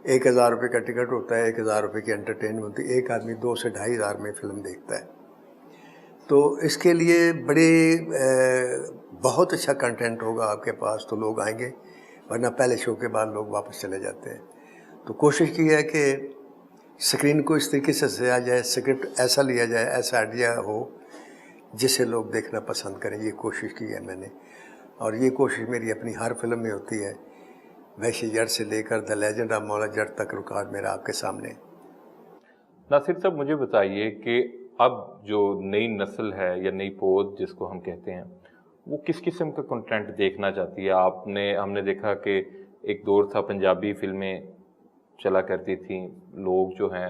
1000 रुपये का टिकट होता है, 1000 रुपये की एंटरटेनमेंट होती है, एक आदमी 2 से 2500 में फ़िल्म देखता है। तो इसके लिए बहुत अच्छा कंटेंट होगा आपके पास तो लोग आएंगे, वरना पहले शो के बाद लोग वापस चले जाते हैं। तो कोशिश की है कि स्क्रीन को इस तरीके से सजाया जाए, स्क्रिप्ट ऐसा लिया जाए, ऐसा आइडिया हो जिसे लोग देखना पसंद करें। ये कोशिश की है मैंने, और ये कोशिश मेरी अपनी हर फिल्म में होती है। वैश्य जट से लेकर the legend of Maula Jatt तक रिकॉर्ड मेरा आपके सामने। नासिर साहब मुझे बताइए कि अब जो नई नस्ल है या नई पौध जिसको हम कहते हैं, वो किस किस्म का कंटेंट देखना चाहती है? हमने देखा कि एक दौर था पंजाबी फिल्में चला करती थी, लोग जो हैं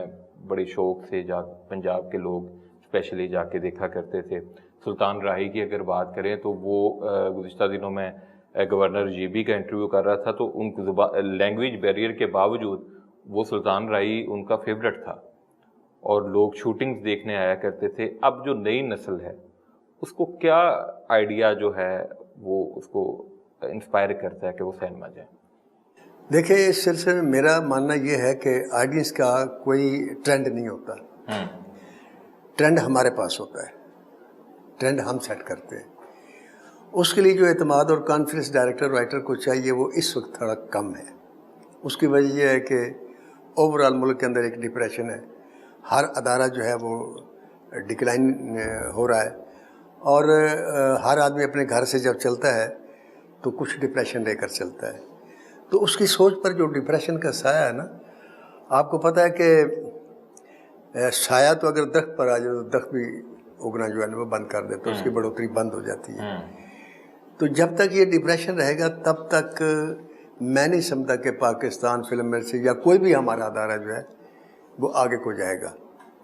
बड़े शौक़ से पंजाब के लोग स्पेशली जाके देखा करते थे। सुल्तान राही की अगर बात करें तो वो गुज़िश्ता दिनों में गवर्नर जीबी का इंटरव्यू कर रहा था, तो उन लैंग्वेज बैरियर के बावजूद वो सुल्तान राही उनका फेवरेट था और लोग शूटिंग्स देखने आया करते थे। अब जो नई नस्ल है उसको क्या आइडिया जो है वो उसको इंस्पायर करता है कि वो सिनेमा जाए? देखिए, इस सिलसिले में मेरा मानना ये है कि ऑडियंस का कोई ट्रेंड नहीं होता, ट्रेंड हमारे पास होता है, ट्रेंड हम सेट करते हैं। उसके लिए जो एतमाद और कॉन्फिडेंस डायरेक्टर राइटर को चाहिए वो इस वक्त थोड़ा कम है। उसकी वजह यह है कि ओवरऑल मुल्क के अंदर एक डिप्रेशन है, हर अदारा जो है वो डिक्लाइन हो रहा है, और हर आदमी अपने घर से जब चलता है तो कुछ डिप्रेशन लेकर चलता है। तो उसकी सोच पर जो डिप्रेशन का साया है ना, आपको पता है कि साया तो अगर दरख्त पर आ जाए तो दरख्त भी उगना जो है ना वो बंद कर देता है, उसकी बढ़ोतरी बंद हो जाती है। तो जब तक ये डिप्रेशन रहेगा तब तक मैं नहीं समझता कि पाकिस्तान फिल्म में से या कोई भी हमारा अदारा जो है वो आगे को जाएगा,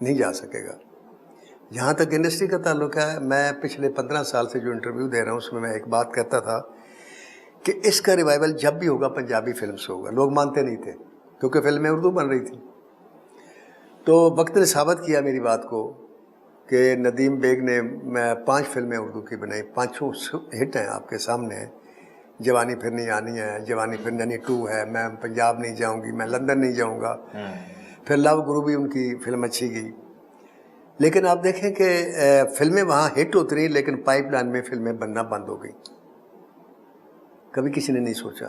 नहीं जा सकेगा। जहाँ तक इंडस्ट्री का ताल्लुक है, मैं पिछले 15 साल से जो इंटरव्यू दे रहा हूँ उसमें मैं एक बात कहता था कि इसका रिवाइवल जब भी होगा पंजाबी फिल्म से होगा। लोग मानते नहीं थे क्योंकि फिल्में उर्दू बन रही थी, तो वक्त ने साबित किया मेरी बात को कि नदीम बेग ने 5 फिल्में उर्दू की बनाई, 5 हिट हैं, आपके सामने हैं। जवानी फिर नहीं आनी है, जवानी फिर नहीं 2 है, मैं पंजाब नहीं जाऊंगी, मैं लंदन नहीं जाऊंगा, फिर लव गुरु भी उनकी फिल्म अच्छी गई। लेकिन आप देखें कि फिल्में वहाँ हिट होती रही, लेकिन पाइपलाइन में फिल्में बनना बंद हो गई। कभी किसी ने नहीं सोचा।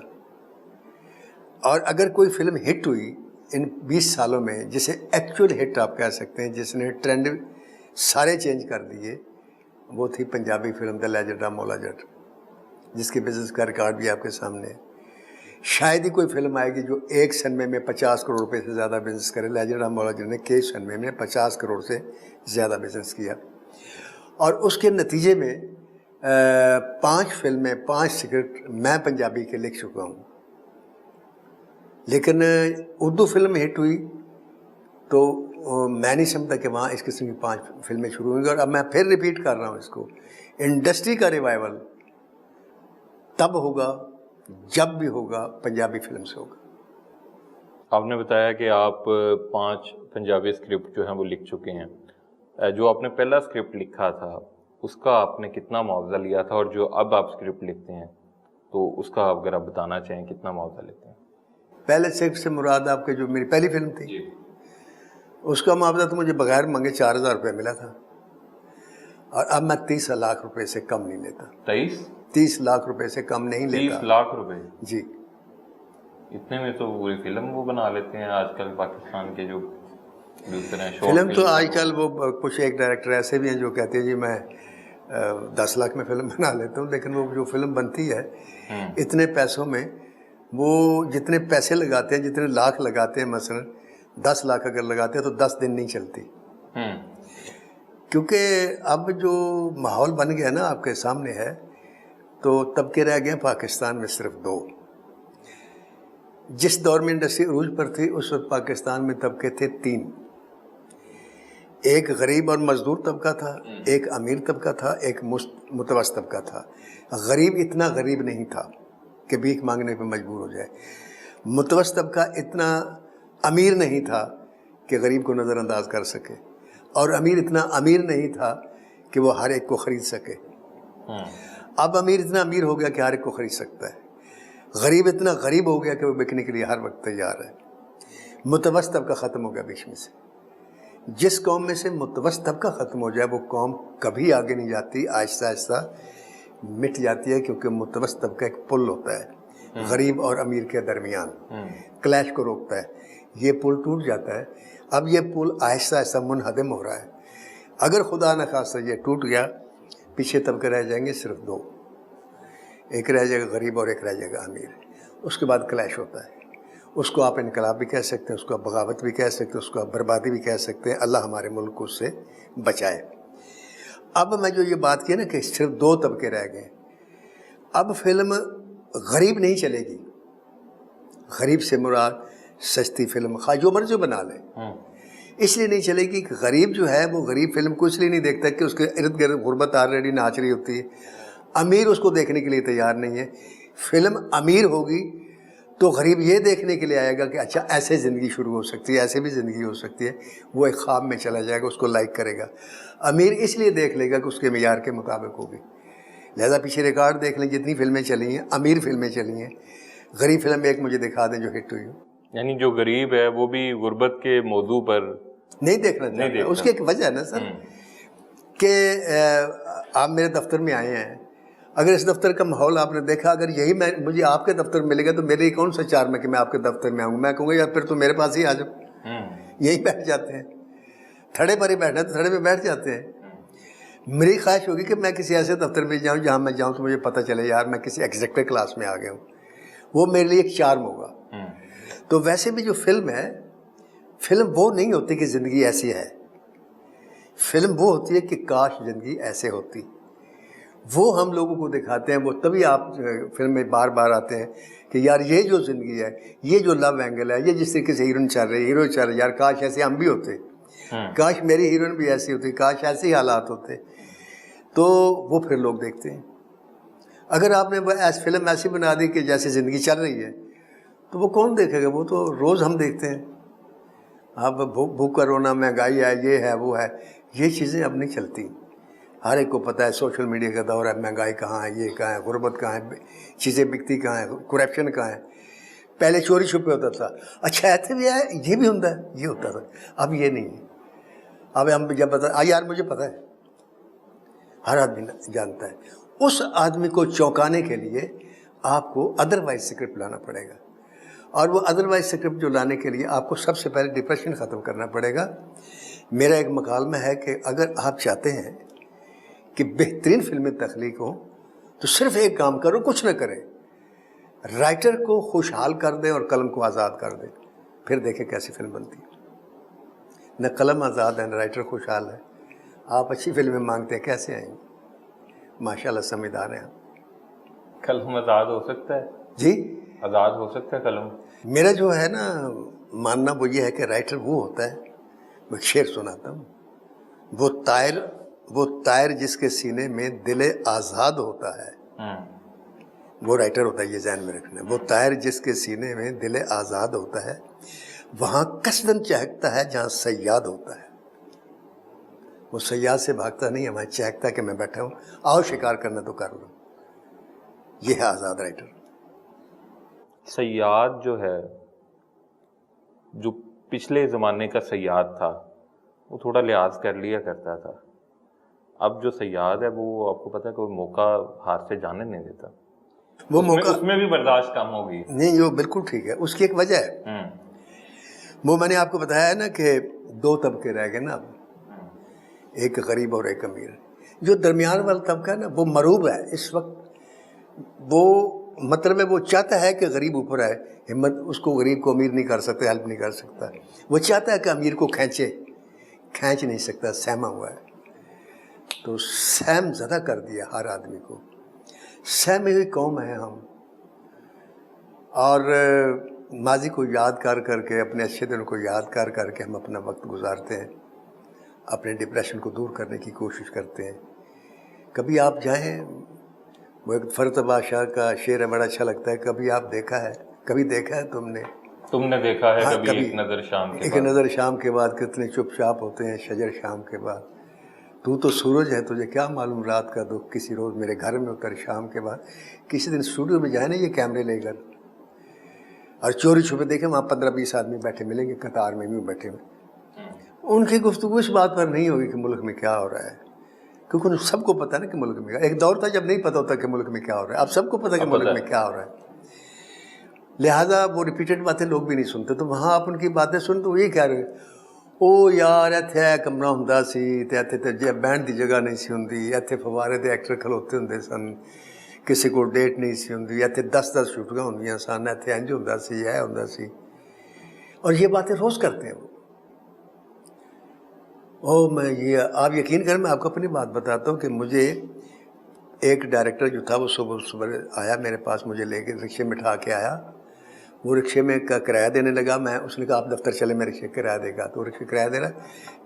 और अगर कोई फिल्म हिट हुई इन 20 सालों में, जिसे एक्चुअल हिट आप कह सकते हैं, जिसने ट्रेंड सारे चेंज कर दिए, वो थी Punjabi film the legend of Maula Jatt, जिसके बिजनेस का रिकॉर्ड भी आपके सामने है। शायद ही कोई फिल्म आएगी जो एक सनमे में 50 करोड़ रुपए से ज़्यादा बिजनेस करे। लेजेंड ऑफ मौला जट ने के सनमे में 50 करोड़ से ज़्यादा बिजनेस किया, और उसके नतीजे में 5 फिल्में, 5 स्क्रिप्ट मैं पंजाबी के लिख चुका हूँ। लेकिन उर्दू फिल्म हिट हुई तो मैं नहीं समझता कि वहाँ इस किस्म की 5 फिल्में शुरू होंगी। और अब मैं फिर रिपीट कर रहा हूँ इसको, इंडस्ट्री का रिवाइवल तब होगा जब भी होगा पंजाबी फिल्म से होगा। आपने बताया कि आप 5 पंजाबी स्क्रिप्ट जो हैं वो लिख चुके हैं। जो आपने पहला स्क्रिप्ट लिखा था उसका आपने कितना मुआवजा लिया था, और जो अब आप स्क्रिप्ट लिखते हैं तो उसका अगर आप बताना चाहें कितना मुआवजा लेते हैं? पहले स्क्रिप्ट से मुराद आपके जो मेरी पहली फिल्म थी जी। उसका मुआवजा तो मुझे बगैर मांगे 4000 रुपये मिला था, और अब मैं 30 लाख रुपए से कम नहीं लेता। 30 लाख रुपए से कम नहीं लेता। 30 लाख रुपए? जी। इतने में तो पूरी फिल्म वो बना लेते हैं आजकल पाकिस्तान के जो दूसरे फिल्म तो आजकल वो कुछ एक डायरेक्टर ऐसे भी हैं जो कहते हैं जी मैं 10 लाख में फिल्म बना लेता हूँ, लेकिन वो जो फिल्म बनती है इतने पैसों में, वो जितने पैसे लगाते हैं, जितने लाख लगाते हैं, मसलन 10 लाख अगर लगाते हैं तो 10 दिन नहीं चलती। क्योंकि अब जो माहौल बन गया ना आपके सामने है, तो तबके रह गए पाकिस्तान में सिर्फ 2। जिस दौर में इंडस्ट्री अरूज पर थी उस वक्त पाकिस्तान में तबके थे 3। एक गरीब और मजदूर तबका था, एक अमीर तबका था, एक मुतवस्सित तबका था। गरीब इतना गरीब नहीं था कि भीख मांगने पर मजबूर हो जाए, मुतवस्सित तबका इतना अमीर नहीं था कि गरीब को नज़रअंदाज कर सके, और अमीर इतना अमीर नहीं था कि वो हर एक को ख़रीद सके। अब अमीर इतना अमीर हो गया कि हर एक को ख़रीद सकता है, गरीब इतना गरीब हो गया कि वो बिकने के लिए हर वक्त तैयार है। मुतवस्सित तबका ख़त्म हो गया बीच में से। जिस कौम में से मुतवस्सित तबका ख़त्म हो जाए वो कौम कभी आगे नहीं जाती, आहिस्ता आहिस्ता मिट जाती है, क्योंकि मुतवस्सित तबका एक पुल होता है गरीब और अमीर के दरमियान, क्लैश को रोकता है। ये पुल टूट जाता है, अब ये पुल आहिस्ता आहिस्ता मुनहदम हो रहा है। अगर खुदा न खास्ता ये टूट गया, पीछे तबके रह जाएंगे सिर्फ 2, एक रह जाएगा गरीब और एक रह जाएगा अमीर। उसके बाद क्लैश होता है। उसको आप इनकलाब भी कह सकते हैं, उसको आप बगावत भी कह सकते हैं, उसको आप बर्बादी भी कह सकते हैं। अल्लाह हमारे मुल्क को उससे बचाए। अब मैं जो ये बात की ना कि सिर्फ 2 तबके रह गए, अब फिल्म गरीब नहीं चलेगी। गरीब से मुराद सस्ती फिल्म खा जो मर्जी बना ले, इसलिए नहीं चलेगी कि गरीब जो है वो गरीब फिल्म को इसलिए नहीं देखता कि उसके इर्द गिर्द गुर्बत ऑलरेडी नाच रही होती है। अमीर उसको देखने के लिए तैयार नहीं है। फिल्म अमीर होगी तो गरीब ये देखने के लिए आएगा कि अच्छा ऐसे ज़िंदगी शुरू हो सकती है, ऐसे भी ज़िंदगी हो सकती है। वो एक ख्वाब में चला जाएगा, उसको लाइक करेगा। अमीर इसलिए देख लेगा कि उसके मियार के मुताबिक होगी। लिहाजा पीछे रिकॉर्ड देख लें, जितनी फिल्में चली हैं अमीर फिल्में चली हैं। गरीब फिल्म एक मुझे दिखा दें जो हिट हुई हो। यानी जो गरीब है वो भी गुर्बत के मौजू पर नहीं देखना चाहता। उसकी एक वजह है ना सर कि आप मेरे दफ्तर में आए हैं, अगर इस दफ्तर का माहौल आपने देखा, अगर यही मुझे आपके दफ्तर में मिलेगा तो मेरे कौन सा चार में कि मैं आपके दफ्तर में आऊँ। मैं कहूँगा यार फिर तो मेरे पास ही आ जाओ। यही बैठ जाते हैं, थड़े पर ही बैठना है तो थड़े पर बैठ जाते हैं। मेरी ख्वाहिश होगी कि मैं किसी ऐसे दफ्तर में जाऊँ जहाँ मैं जाऊँ तो मुझे पता चले यार मैं किसी एग्जेक्टिव क्लास में आ गया हूँ। वो मेरे लिए एक चार्म होगा। तो वैसे भी जो फिल्म है, फिल्म वो नहीं होती कि ज़िंदगी ऐसी है। फिल्म वो होती है कि काश ज़िंदगी ऐसे होती। वो हम लोगों को दिखाते हैं। वो तभी आप फिल्म में बार बार आते हैं कि यार ये जो ज़िंदगी है, ये जो लव एंगल है, ये जिस तरीके से हीरोइन चल रही है, हीरो चल रही है, यार काश ऐसे हम भी होते, काश मेरी हीरोइन भी ऐसी होती, काश ऐसे ही हालात होते। तो वो फिर लोग देखते हैं। अगर आपने फिल्म ऐसी बना दी कि जैसे ज़िंदगी चल रही है तो वो कौन देखेगा? वो तो रोज़ हम देखते हैं। अब भूखा रोना, महंगाई है, ये है वो है, ये चीज़ें अब नहीं चलती। हर एक को पता है सोशल मीडिया का दौर है, महंगाई कहाँ है, ये कहाँ है, गुर्बत कहाँ है, चीज़ें बिकती कहाँ है, करप्शन कहाँ है। पहले चोरी छुपे होता था, अच्छा ऐसे भी है, ये भी होता है, ये होता था। अब ये नहीं है। अब हम जब बता यार मुझे पता है, हर आदमी जानता है। उस आदमी को चौंकाने के लिए आपको अदरवाइज स्क्रिप्ट लाना पड़ेगा, और वो अदरवाइज स्क्रिप्ट जो लाने के लिए आपको सबसे पहले डिप्रेशन ख़त्म करना पड़ेगा। मेरा एक मकाल में है कि अगर आप चाहते हैं कि बेहतरीन फिल्में तख्लीक हों तो सिर्फ एक काम करो, कुछ न करें, राइटर को खुशहाल कर दें और कलम को आज़ाद कर दें, फिर देखें कैसी फिल्म बनती है। न कलम आज़ाद है न राइटर खुशहाल है, आप अच्छी फिल्में मांगते हैं, कैसे आएंगी? माशाल्लाह समझदार हैं आप। कलम आज़ाद हो सकता है जी, आज़ाद हो सकता है कलम। मेरा जो है ना मानना वो ये है कि राइटर वो होता है, मैं शेर सुनाता हूँ, वो तायर जिसके सीने में दिले आज़ाद होता है, वो राइटर होता है, ये ज़हन में रखना है। वो तायर जिसके सीने में दिले आज़ाद होता है, वहाँ कसदन चहकता है जहाँ सयाद होता है। वो सयाद से भागता नहीं है, वहाँ चहकता कि मैं बैठा हूँ, आओ शिकार करना तो कर लो। ये है आज़ाद राइटर। सयाद जो है, जो पिछले ज़माने का सयाद था, वो थोड़ा लिहाज कर लिया करता था। अब जो सयाद है वो आपको पता है कोई मौका हाथ से जाने नहीं देता। वो मौका उसमें भी बर्दाश्त कम होगी। नहीं, वो बिल्कुल ठीक है, उसकी एक वजह है। वो मैंने आपको बताया है ना कि दो तबके रह गए ना, एक गरीब और एक अमीर। जो दरमियान वाला तबका है ना, वो मरूब है इस वक्त। वो मतलब है, वो चाहता है कि गरीब ऊपर आए, हिम्मत उसको, गरीब को अमीर नहीं कर सकता, हेल्प नहीं कर सकता। वो चाहता है कि अमीर को खींच नहीं सकता, सहमा हुआ है। तो सहम ज़्यादा कर दिया हर आदमी को, सहमी हुई कौम है हम। और माजी को याद कर करके, अपने अच्छे दिनों को याद कर करके हम अपना वक्त गुजारते हैं, अपने डिप्रेशन को दूर करने की कोशिश करते हैं। कभी आप जाएं, वो एक फरत बादशाह का शेर है, बड़ा अच्छा लगता है। कभी देखा है तुमने देखा है हाँ, कभी एक नज़र शाम के बाद कितने चुपचाप होते हैं शजर शाम के बाद। तू तो सूरज है, तुझे क्या मालूम रात का दुख, किसी रोज़ मेरे घर में उतर शाम के बाद। किसी दिन स्टूडियो में जाए ना ये कैमरे लेकर, और चोरी छुपे देखें, वहाँ 15-20 आदमी बैठे मिलेंगे, कतार में भी बैठे हुए। उनकी गुफ्तगू इस बात पर नहीं होगी कि मुल्क में क्या हो रहा है, क्योंकि उन सबको पता है ना कि मुल्क में, एक दौर था जब नहीं पता होता कि मुल्क में क्या हो रहा है। अब सबको पता है कि मुल्क में क्या हो रहा है, लिहाजा वो रिपीटेड बातें लोग भी नहीं सुनते। तो वहाँ आप उनकी बातें सुन तो ये कह रहे, ओ यार इत्थे कमरा हुंदा सी ते इत्थे ते बैठण दी जगह नहीं सी हुंदी, इत्थे फवारे ते एक्टर खलोते हुंदे सन, किसी को डेट नहीं सी हुंदी, इत्थे 10-10 छुट्टियां हुंदियां सन, इत्थे इंज हुंदा सी, यह हुंदा सी। और ये बातें रोज़ करते हैं वो। आप यकीन करें, मैं आपको अपनी बात बताता हूँ कि मुझे एक डायरेक्टर जो था वो सुबह आया मेरे पास, मुझे लेके रिक्शे में उठा के आया। वो रिक्शे में का किराया देने लगा, उसने कहा आप दफ्तर चले, मैं रिक्शे किराया देगा। तो रिक्शे किराया दे रहा,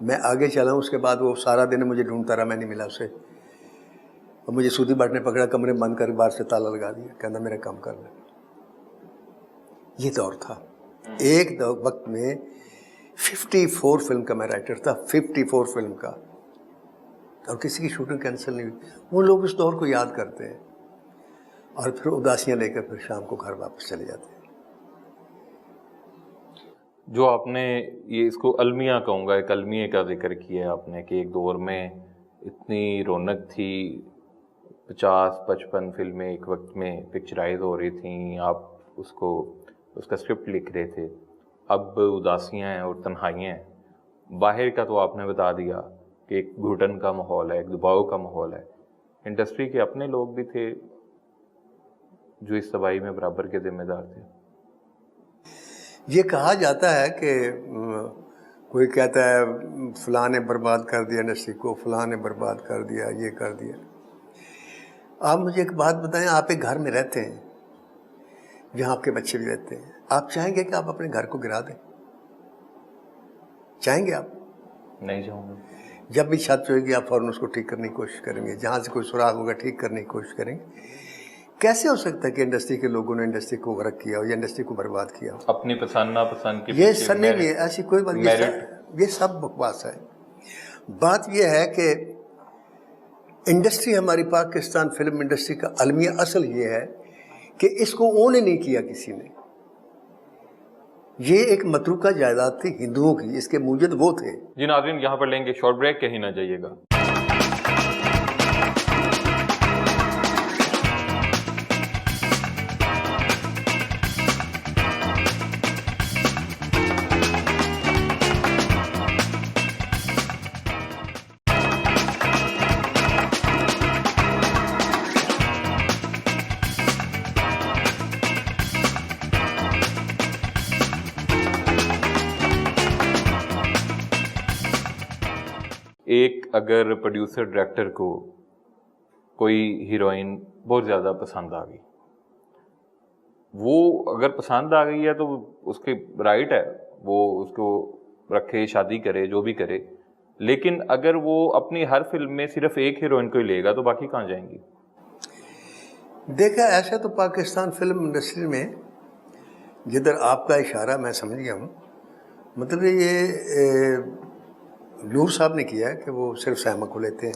मैं आगे चला हूँ। उसके बाद वो सारा दिन मुझे ढूंढता रहा, मैं नहीं मिला उसे। और मुझे सूदी बाट ने पकड़ा, कमरे बंद कर बाहर से ताला लगा दिया, कहना मेरा काम कर ले। ये दौर था। एक वक्त में 54 फिल्म का मैं राइटर था, 54 फिल्म का, और किसी की शूटिंग कैंसिल नहीं हुई। वो लोग उस दौर को याद करते हैं और फिर उदासियाँ लेकर फिर शाम को घर वापस चले जाते हैं। जो आपने ये इसको अलमिया कहूँगा, एक अलमिया का जिक्र किया है आपने कि एक दौर में इतनी रौनक थी, 50-55 फिल्में एक वक्त में पिक्चराइज हो रही थी, आप उसका स्क्रिप्ट लिख रहे थे। अब उदासियाँ हैं और तन्हाइयाँ हैं। बाहर का तो आपने बता दिया कि एक घुटन का माहौल है, एक दबाव का माहौल है। इंडस्ट्री के अपने लोग भी थे जो इस तबाही में बराबर के जिम्मेदार थे। ये कहा जाता है कि कोई कहता है फलां ने बर्बाद कर दिया इंडस्ट्री को, फलां ने बर्बाद कर दिया, ये कर दिया। आप मुझे एक बात बताएं, आप एक घर में रहते हैं जहाँ आपके बच्चे भी रहते हैं, आप चाहेंगे कि आप अपने घर को गिरा दें? चाहेंगे आप? नहीं चाहूँगा। जब भी छत होगी आप फ़ौरन उसको ठीक करने की कोशिश करेंगे, जहाँ से कोई सुराख होगा ठीक करने की कोशिश करेंगे। कैसे हो सकता है कि इंडस्ट्री के लोगों ने इंडस्ट्री को गरक किया हो या इंडस्ट्री को बर्बाद किया हो? अपनी पसंद नापसंद की ये सन्नी नहीं है, ऐसी कोई बात मेरिट। ये सब बकवास है। बात ये है कि इंडस्ट्री हमारी पाकिस्तान फिल्म इंडस्ट्री का अलमिया असल ये है कि इसको ओन ही नहीं किया किसी ने। ये एक मतरूका जायदाद थी हिंदुओं की, इसके मूजद वो थे। जी नाज़रीन, यहाँ पर लेंगे शॉर्ट ब्रेक, कहीं ना जाइएगा। एक अगर प्रोड्यूसर डायरेक्टर को कोई हीरोइन बहुत ज़्यादा पसंद आ गई, वो अगर पसंद आ गई है तो उसके राइट है, वो उसको रखे, शादी करे, जो भी करे। लेकिन अगर वो अपनी हर फिल्म में सिर्फ एक हीरोइन को ही लेगा तो बाकी कहाँ जाएंगी? देखा ऐसा तो पाकिस्तान फिल्म इंडस्ट्री में, जिधर आपका इशारा मैं समझ गया हूँ, मतलब ये नूर साहब ने किया है कि वो सिर्फ सैमा को लेते हैं।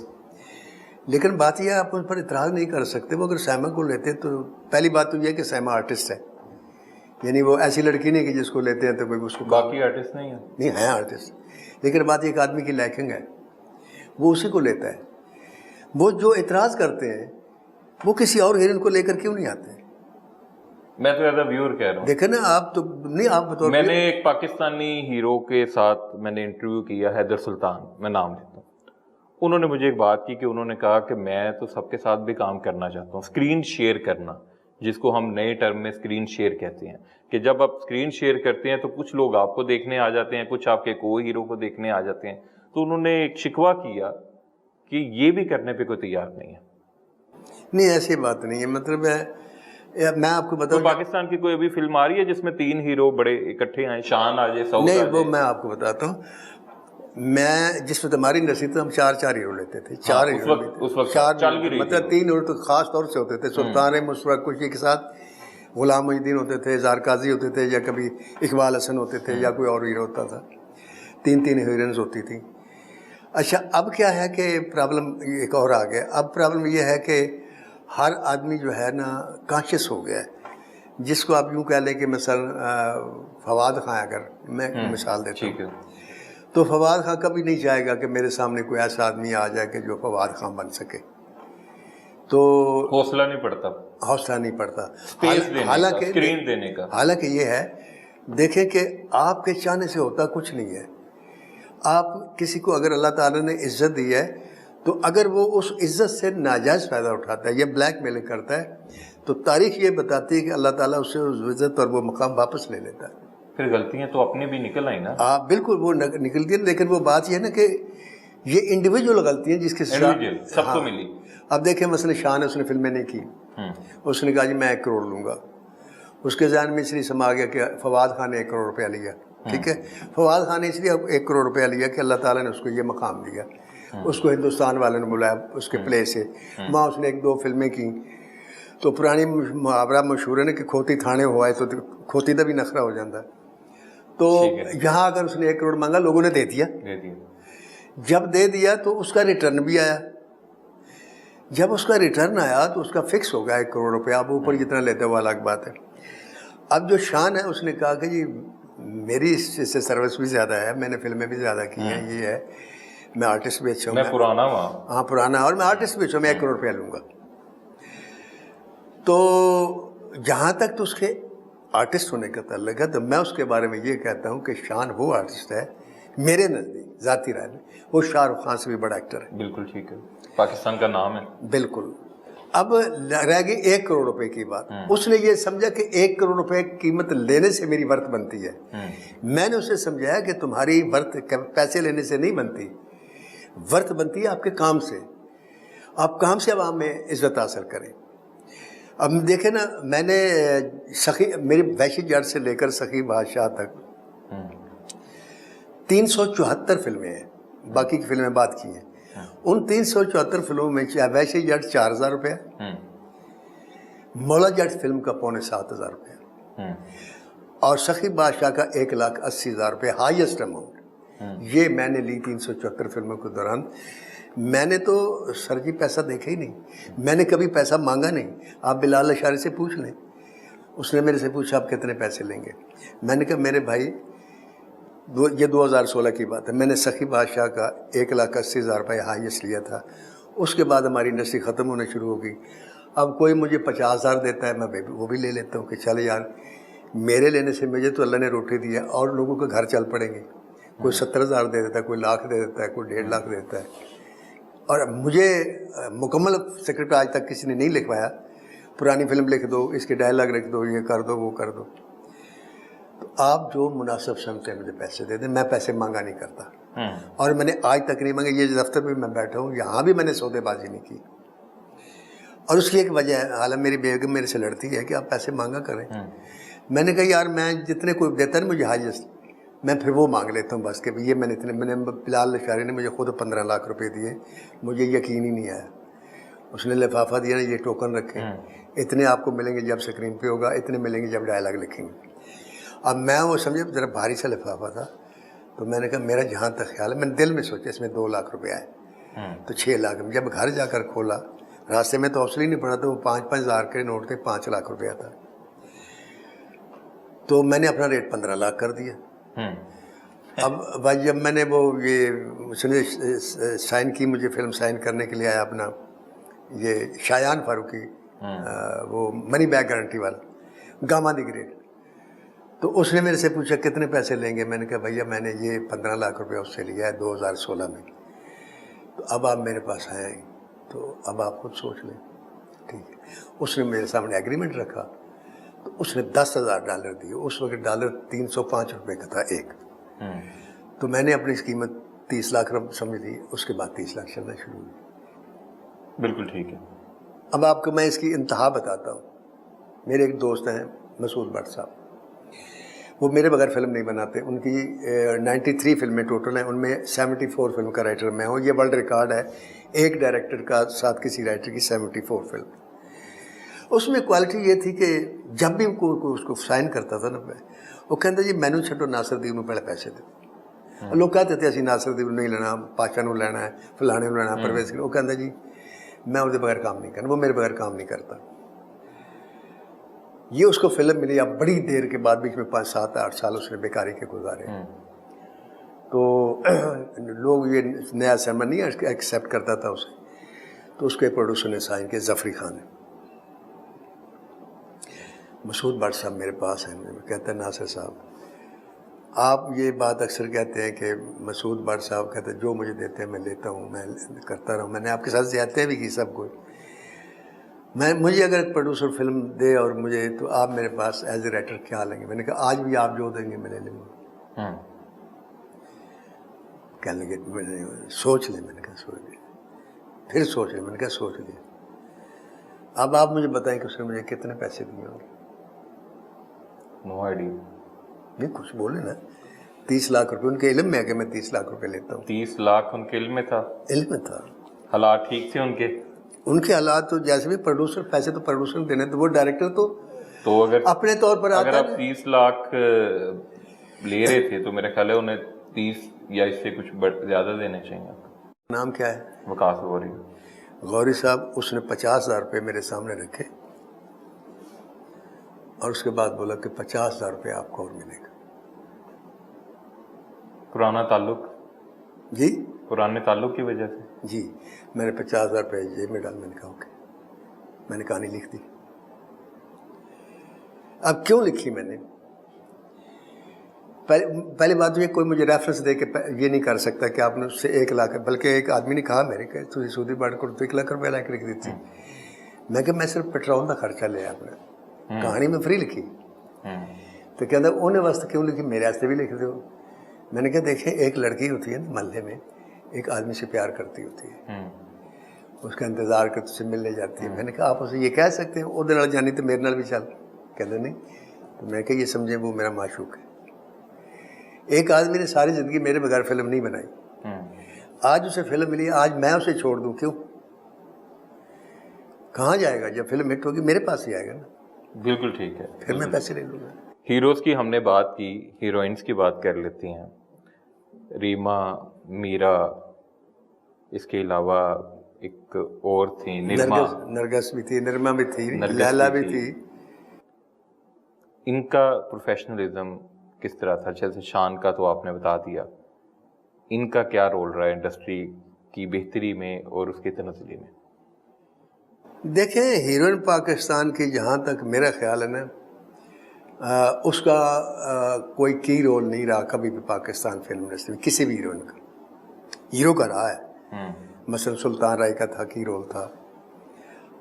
लेकिन बात यह है, आप उन पर इतराज़ नहीं कर सकते। वो अगर सैमा को लेते हैं तो पहली बात तो यह है कि सैमा आर्टिस्ट है, यानी वो ऐसी लड़की नहीं कि जिसको लेते हैं तो कोई उसको, बाकी आर्टिस्ट नहीं है, नहीं है आर्टिस्ट। लेकिन बात एक आदमी की लैकिंग है, वो उसी को लेता है। वो जो इतराज़ करते हैं वो किसी और हीरोइन को लेकर क्यों नहीं आते? मैं तो एज अ व्यूअर कह रहा हूँ। देखे ना आप तो नहीं, आप बतौर मैंने एक पाकिस्तानी हीरो के साथ मैंने इंटरव्यू किया, हैदर सुल्तान, मैं नाम लेता हूँ। उन्होंने मुझे एक बात की कि उन्होंने कहा कि मैं तो सबके साथ भी काम करना चाहता हूँ, स्क्रीन शेयर करना, जिसको हम नए टर्म में स्क्रीन शेयर कहते हैं, कि जब आप स्क्रीन शेयर करते हैं तो कुछ लोग आपको देखने आ जाते हैं, कुछ आपके को हीरो को देखने आ जाते हैं। तो उन्होंने एक शिकवा किया कि ये भी करने पर कोई तैयार नहीं है। नहीं, ऐसी बात नहीं है। मतलब मैं आपको बताऊं, तो पाकिस्तान की कोई अभी फिल्म आ रही है जिसमें 3 हीरो बड़े इकट्ठे आए, शान आ जाए, सऊद आ जाए? नहीं, वो मैं आपको बताता हूँ। मैं जिस वक्त हमारी इंडस्ट्री तो हम 4 हीरो लेते थे, 4 हीरो उस वक्त 4 चल भी रही थी। मतलब 3 हीरो तो खास तौर से होते थे। सुल्तान मुशर्रफ खुशी के साथ गुलाम मुहिद्दीन होते थे, जार काजी होते थे, या कभी इकबाल हसन होते थे, या कोई और हीरो होता था। 3 हीरोइंस होती थी। अच्छा, अब क्या है कि प्रॉब्लम एक और आ गया। अब प्रॉब्लम ये है कि हर आदमी जो है ना कॉन्शियस हो गया है, जिसको आप यूँ कह लें कि मसलन फवाद खां, अगर मैं मिसाल देता हूँ, तो फवाद खां कभी नहीं चाहेगा कि मेरे सामने कोई ऐसा आदमी आ जाए कि जो फवाद खां बन सके। तो हौसला नहीं पड़ता, हालांकि स्क्रीन देने का। हालांकि ये है, देखें कि आपके चाहने से होता कुछ नहीं है। आप किसी को अगर अल्लाह ताला ने इज्जत दी है, तो अगर वो उस इज्जत से नाजायज़ फ़ायदा उठाता है या ब्लैक मेलिंग करता है, तो तारीख़ ये बताती है कि अल्लाह ताला उससे उस इज्जत और वो मकाम वापस ले लेता है। फिर गलतियाँ तो अपनी भी निकल आई ना। हाँ बिल्कुल, वो निकलती है। लेकिन वो बात ये है ना कि ये इंडिविजुअल गलतियाँ जिसके सबको मिली। अब देखें मसलन शान है, उसने फिल्में नहीं की, उसने कहा जी मैं 1 करोड़ लूँगा। उसके ज़हन में इसलिए समा गया कि फवाद खान ने 1 करोड़ रुपया लिया। ठीक है, फवाद खान ने इसलिए 1 करोड़ रुपया लिया कि अल्लाह ताला ने उसको ये मकाम दिया। उसको हिंदुस्तान वाले ने बुलाया उसके प्ले से, वहाँ उसने 1-2 फिल्में की। तो पुरानी मुहावरा मशहूर है ना कि खोती थाने हुआ है तो खोती का भी नखरा हो जाता है। तो यहाँ अगर उसने 1 करोड़ मांगा, लोगों ने दे दिया। जब दे दिया तो उसका रिटर्न भी आया। जब उसका रिटर्न आया तो उसका फिक्स हो गया 1 करोड़ रुपया। अब ऊपर जितना लेते वो अलग बात है। अब जो शान है उसने कहा कि जी मेरी इससे सर्विस भी ज़्यादा है, मैंने फिल्में भी ज़्यादा की हैं, ये है, मैं आर्टिस्ट भी अच्छा हूँ, मैं पुराना हूँ। हाँ पुराना, और मैं आर्टिस्ट भी अच्छा हूँ, मैं 1 करोड़ रुपया लूँगा। तो जहाँ तक तो उसके आर्टिस्ट होने का ताल्लुक है, तो मैं उसके बारे में ये कहता हूँ कि शान वो आर्टिस्ट है मेरे नज़दीक, ज़ाती राय में, वो शाहरुख खान से भी बड़ा एक्टर है। बिल्कुल ठीक है, पाकिस्तान का नाम है। बिल्कुल। अब रह गई 1 करोड़ रुपए की बात। उसने ये समझा कि 1 करोड़ रुपए कीमत लेने से मेरी वर्थ बनती है। मैंने उसे समझाया कि तुम्हारी वर्थ पैसे लेने से नहीं बनती, वर्थ बनती है आपके काम से। आप काम से आवाम में इज्जत हासिल करें। अब देखें ना, मैंने मेरी वैशी जट से लेकर सखी बादशाह तक 374 फिल्में हैं, बाकी की फिल्में बात की हैं। उन 374 फिल्मों में वैशी जट 4000 रुपये, मौला जट फिल्म का 7,500 रुपये और सखी बादशाह का 1,80,000 रुपये हाईएस्ट अमाउंट। ये मैंने ली 374 फिल्मों के दौरान। मैंने तो सर जी पैसा देखा ही नहीं, मैंने कभी पैसा मांगा नहीं। आप बिलाल अशारी से पूछ लें, उसने मेरे से पूछा आप कितने पैसे लेंगे। मैंने कहा मेरे भाई ये 2016 की बात है, मैंने सखी बादशाह का 1,80,000 रुपये हाईएस्ट लिया था। उसके बाद हमारी इंडस्ट्री ख़त्म होने शुरू हो गई। अब कोई मुझे 50,000 देता है, मैं वो भी ले लेता हूँ कि चल यार मेरे लेने से मुझे तो अल्लाह ने रोटी दी है और लोगों के घर चल पड़ेंगे। कोई 70,000 दे देता है, कोई लाख दे देता है, कोई 1.5 लाख देता है। और मुझे मुकम्मल स्क्रिप्ट आज तक किसी ने नहीं लिखवाया, पुरानी फिल्म लिख दो, इसके डायलॉग लिख दो, ये कर दो, वो कर दो। तो आप जो मुनासिब समझते हैं मुझे पैसे दे दें, मैं पैसे मांगा नहीं करता। और मैंने आज तक नहीं मांगे। ये दफ्तर में मैं बैठा हूँ, यहाँ भी मैंने सौदेबाजी नहीं की। और उसकी एक वजह है, हालांकि मेरी बेगम मेरे से लड़ती है कि आप पैसे मांगा करें। मैंने कहा यार मैं जितने कोई देता है मुझे हाईएस्ट, मैं फिर वो मांग लेता हूँ बस के ये मैंने बिलाल अशारी ने मुझे खुद 15 लाख रुपए दिए, मुझे यकीन ही नहीं आया। उसने लिफाफा दिया ना, ये टोकन रखे, इतने आपको मिलेंगे जब स्क्रीन पे होगा, इतने मिलेंगे जब डायलॉग लिखेंगे। अब मैं वो समझे ज़रा भारी सा लिफाफा था, तो मैंने कहा मेरा जहाँ तक ख्याल है, मैंने दिल में सोचा इसमें 2 लाख रुपये आए तो 6 लाख। जब घर जाकर खोला, रास्ते में तो हौसले ही नहीं पड़ा, तो वो 5-5 हज़ार के नोट थे, 5 लाख रुपया था। तो मैंने अपना रेट 15 लाख कर दिया। अब भाई जब मैंने वो ये उसने साइन की, मुझे फिल्म साइन करने के लिए आया अपना ये शायान फारूकी, वो मनी बैक गारंटी वाला गामा दी ग्रेड। तो उसने मेरे से पूछा कितने पैसे लेंगे। मैंने कहा भैया मैंने ये 15 लाख रुपए उससे लिया है 2016 में, तो अब आप मेरे पास आए तो अब आप खुद सोच लें। ठीक है, उसने मेरे सामने एग्रीमेंट रखा, तो उसने $10,000 दिए। उस वक्त डॉलर 305 रुपये का था एक। तो मैंने अपनी कीमत 30 लाख समझ ली। उसके बाद 30 लाख चलना शुरू हुई। बिल्कुल ठीक है। अब आपको मैं इसकी इंतहा बताता हूँ। मेरे एक दोस्त हैं मसूद भट्ट साहब, वो मेरे बगैर फिल्म नहीं बनाते। उनकी 93 फिल्में टोटल हैं, उनमें 74 फिल्म का राइटर मैं हूँ। ये वर्ल्ड रिकॉर्ड है एक डायरेक्टर का साथ किसी राइटर की 74 फिल्म। उसमें क्वालिटी ये थी कि जब भी को उसको साइन करता था ना, वो कहता जी मैनू छो नासिरुद्दीन को पहले पैसे दे। लोग कहते थे असं नासिरुद्दीन नहीं लेना, पाशा को लेना है, फलाने को लेना, परवेज। वो कहता जी मैं उसके बगैर काम नहीं करना, वो मेरे बगैर काम नहीं करता। ये उसको फिल्म मिली, अब बड़ी देर के बाद, बीच में 5, 7, 8 साल उसने बेकारी के गुजारे। तो लोग ये नया सिनेमा नहीं एक्सेप्ट करता था उसे, तो उसके प्रोड्यूसर ने साइन किया, जफरी खान ने। मसूद भट्ट साहब मेरे पास हैं, कहते हैं नासिर साहब आप ये बात अक्सर कहते हैं कि मसूद भट्ट साहब कहते हैं जो मुझे देते हैं मैं लेता हूँ, मैं करता रहूँ। मैंने आपके साथ ज़्यादतियाँ भी की सब कुछ। मुझे अगर एक प्रोड्यूसर फिल्म दे और मुझे, तो आप मेरे पास एज ए राइटर क्या लेंगे। मैंने कहा आज भी आप जो देंगे मैं ले लूँगा। कहने लगे मैंने सोच लें। मैंने कहा सोच लिया। फिर सोच लें। मैंने कहा सोच लिया। अब आप मुझे बताएं कि उसने मुझे कितने पैसे दिए होंगे। No idea. नहीं कुछ बोले ना। 30 लाख रुपए उनके इल्म में है कि मैं 30 लाख रुपए लेता हूँ। 30 लाख उनके इल्म में था? इल्म में था। हालात ठीक थे उनके हालात तो जैसे भी प्रोड्यूसर, पैसे तो प्रोड्यूसर देने, तो वो डायरेक्टर तो अगर अपने तौर पर अगर आप 30 लाख ले रहे थे तो मेरा ख्याल है उन्हें 30 या इससे कुछ ज्यादा देने चाहिए। आपका नाम क्या है? वकास गौरी। गौरी साहब उसने 50,000 रुपये मेरे सामने रखे और उसके बाद बोला कि 50,000 रुपये आपको और मिलेगा। पुराना ताल्लुक? जी पुराने ताल्लुक की वजह से जी। मैंने 50,000 रुपये जेब में डाल, मैंने कहा ओके। मैंने कहानी लिख दी। अब क्यों लिखी मैंने? पहली बात तो ये कोई मुझे रेफरेंस दे के ये नहीं कर सकता कि आपने उससे 1 लाख, बल्कि एक आदमी ने कहा मेरे के तुझे सूदी बाढ़ को 1 लाख रुपये लाके लिख दी थी। मैं कि मैं सिर्फ पेट्रोल का खर्चा लिया आपने, कहानी में फ्री लिखी। तो कहता उन्हें वास्ते क्यों लिखी, मेरे वास्ते भी लिख दो। मैंने कहा देखे एक लड़की होती है ना मोहल्ले में, एक आदमी से प्यार करती होती है, उसका इंतज़ार कर तुझसे मिलने जाती है। मैंने कहा आप उसे ये कह सकते हैं उधर नाल जानी तो मेरे नाल भी चल। कहते नहीं। तो मैं कहा ये समझे वो मेरा माशूक है। एक आदमी ने सारी ज़िंदगी मेरे बगैर फिल्म नहीं बनाई, आज उसे फिल्म मिली, आज मैं उसे छोड़ दूँ क्यों? कहाँ जाएगा? जब फिल्म हिट होगी मेरे पास ही आएगा ना। बिल्कुल ठीक है, फिर मैं पैसे ले लूँगा। हीरोज़ की हमने बात की, हीरोइंस की बात कर लेती हैं। रीमा, मीरा, इसके अलावा एक और थी निर्मा, नरगस भी थी, निर्मा भी थी, नरगिस लैला भी भी थी। इनका प्रोफेशनलिज्म किस तरह था? जैसे शान का तो आपने बता दिया, इनका क्या रोल रहा है इंडस्ट्री की बेहतरी में और उसके तनज़्ज़ुली में? देखें, हीरोइन पाकिस्तान की जहाँ तक मेरा ख्याल है ना, उसका कोई की रोल नहीं रहा कभी भी पाकिस्तान फिल्म इंडस्ट्री में, किसी भी हीरोइन का। हीरो का रहा है, मसलन सुल्तान राय का था, की रोल था।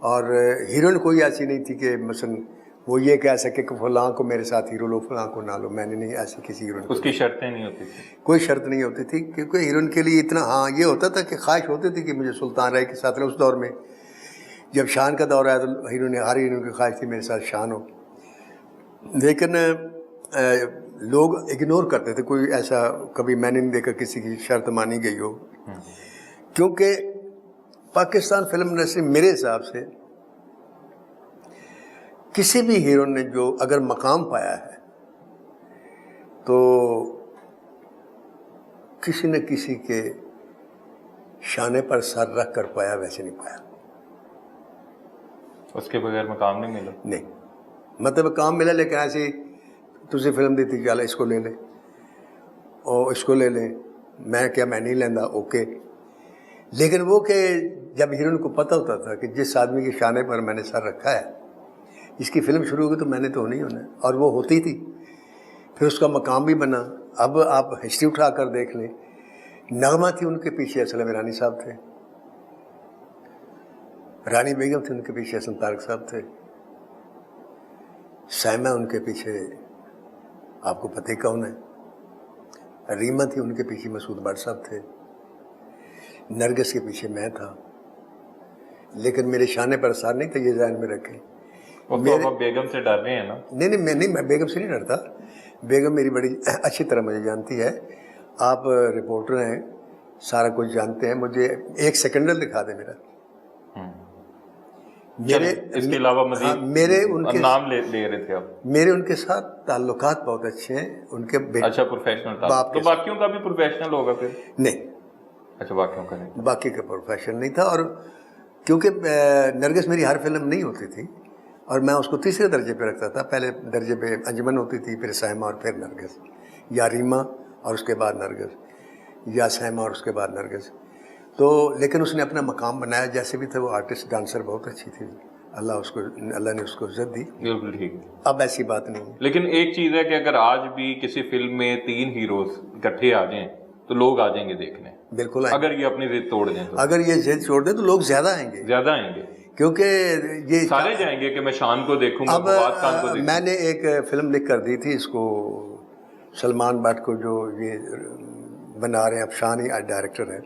और हीरोइन कोई ऐसी नहीं थी कि मसलन वो ये कह सके कि फलां को मेरे साथ हीरो लो, फलां को ना लो। मैंने नहीं, ऐसी किसी हीरोइन को, उसकी शर्तें नहीं होती थी, कोई शर्त नहीं होती थी, क्योंकि हीरोइन के लिए इतना, हाँ ये होता था कि ख्वाहिश होती थी कि मुझे सुल्तान राय के साथ रहे। उस दौर में जब शान का दौर आया तो हीरोइन, हर हीरोइन की ख्वाहिश थी मेरे साथ शान हो। लेकिन लोग इग्नोर करते थे, कोई ऐसा कभी मैंने नहीं देखा किसी की शर्त मानी गई हो। क्योंकि पाकिस्तान फिल्म इंडस्ट्री मेरे हिसाब से किसी भी हीरो ने जो अगर मकाम पाया है तो किसी न किसी के शाने पर सर रख कर पाया, वैसे नहीं पाया। उसके बगैर मकाम नहीं मिला? नहीं, मतलब काम मिला, लेकिन ऐसे तुझे फिल्म दी थी, चल इसको ले ले और इसको ले ले, मैं नहीं लेंदा, ओके। लेकिन वो कि जब हीरोइन को पता होता था कि जिस आदमी के शाने पर मैंने सर रखा है, इसकी फिल्म शुरू होगी तो मैंने तो होनी ही होना है, और वो होती थी, फिर उसका मकाम भी बना। अब आप हिस्ट्री उठा कर देख लें, नगमा थी उनके पीछे, असलम ईरानी साहब थे, रानी बेगम थी उनके पीछे, हसन तारक साहब थे, साइमा उनके पीछे आपको पता ही कौन है, रीमा थी उनके पीछे, मसूद भट्ट साहब थे, नरगिस के पीछे मैं था। लेकिन मेरे शाने पर असर नहीं था, ये ज़हन में रखें। तो आप बेगम से डर रहे हैं ना? नहीं, मैं बेगम से नहीं डरता। बेगम मेरी बड़ी अच्छी तरह मुझे जानती है। आप रिपोर्टर हैं, सारा कुछ जानते हैं। मुझे एक सेकंडल दिखा दे मेरा। मेरे इसके अलावा मज़ीद, हाँ, मेरे उनके नाम ले रहे थे आप? मेरे उनके साथ ताल्लुकात बहुत अच्छे हैं। उनके अच्छा, प्रोफेशनल था तो बाकियों का भी प्रोफेशनल होगा फिर? नहीं, अच्छा, बाकियों का नहीं, बाकी का प्रोफेशन नहीं था। और क्योंकि नरगिस मेरी हर फिल्म नहीं होती थी और मैं उसको तीसरे दर्जे पे रखता था। पहले दर्जे पे अंजुमन होती थी, फिर साइमा और फिर नरगिस, या रीमा और उसके बाद नरगिस, या साइमा और उसके बाद नरगिस। तो लेकिन उसने अपना मकाम बनाया, जैसे भी था वो आर्टिस्ट, डांसर बहुत अच्छी थी, अल्लाह ने उसको इज्जत दी। बिल्कुल ठीक। अब ऐसी बात नहीं है। लेकिन एक चीज़ है कि अगर आज भी किसी फिल्म में 3 हीरोज इकट्ठे आ जाएं तो लोग आ जाएंगे देखने। बिल्कुल, अगर ये अपनी जिद तोड़ दें तो, अगर ये जिद छोड़ दें तो लोग ज़्यादा आएंगे, क्योंकि ये सारे जाएंगे कि मैं शान को देखूंगा, अब फवाद खान को देखूंगा। मैंने एक फिल्म लिख कर दी थी इसको, सलमान भट्ट को, जो ये बना रहे हैं, अब शान ही डायरेक्टर है,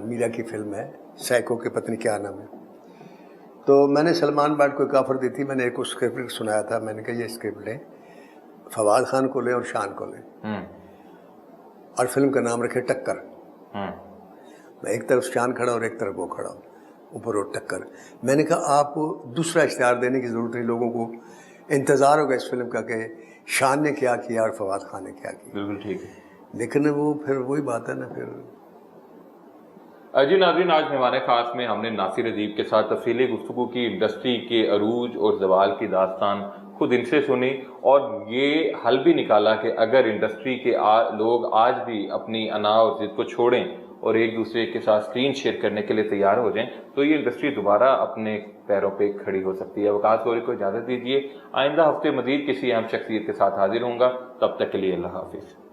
मीरा की फिल्म है, सैको की पत्नी क्या नाम है। तो मैंने सलमान भट्ट को एक ऑफर दी थी, मैंने एक स्क्रिप्ट सुनाया था, मैंने कहा ये स्क्रिप्ट लें, फवाद खान को लें और शान को लें, और फिल्म का नाम रखे टक्कर। एक तरफ शान खड़ा और एक तरफ वो खड़ा, ऊपर और टक्कर। मैंने कहा आप दूसरा इश्तिहार देने की ज़रूरत नहीं, लोगों को इंतज़ार होगा इस फिल्म का कि शान ने क्या किया और फवाद खान ने क्या किया। बिल्कुल ठीक है। लेकिन वो फिर वही बात है ना। फिर जी नाज़रीन, आज मेहमान खास में हमने नासिर अदीब के साथ तफसीली गुफ्तगू की, इंडस्ट्री के अरूज और ज़वाल की दास्तान खुद इनसे सुनी, और ये हल भी निकाला कि अगर इंडस्ट्री के लोग आज भी अपनी अना और ज़िद को छोड़ें और एक दूसरे के साथ स्क्रीन शेयर करने के लिए तैयार हो जाएं तो ये इंडस्ट्री दोबारा अपने पैरों पे खड़ी हो सकती है। वकास गौरी को इजाज़त दीजिए, आइंदा हफ्ते मज़ीद किसी अहम शख्सियत के साथ हाजिर होऊंगा, तब तक के लिए अल्लाह हाफिज़।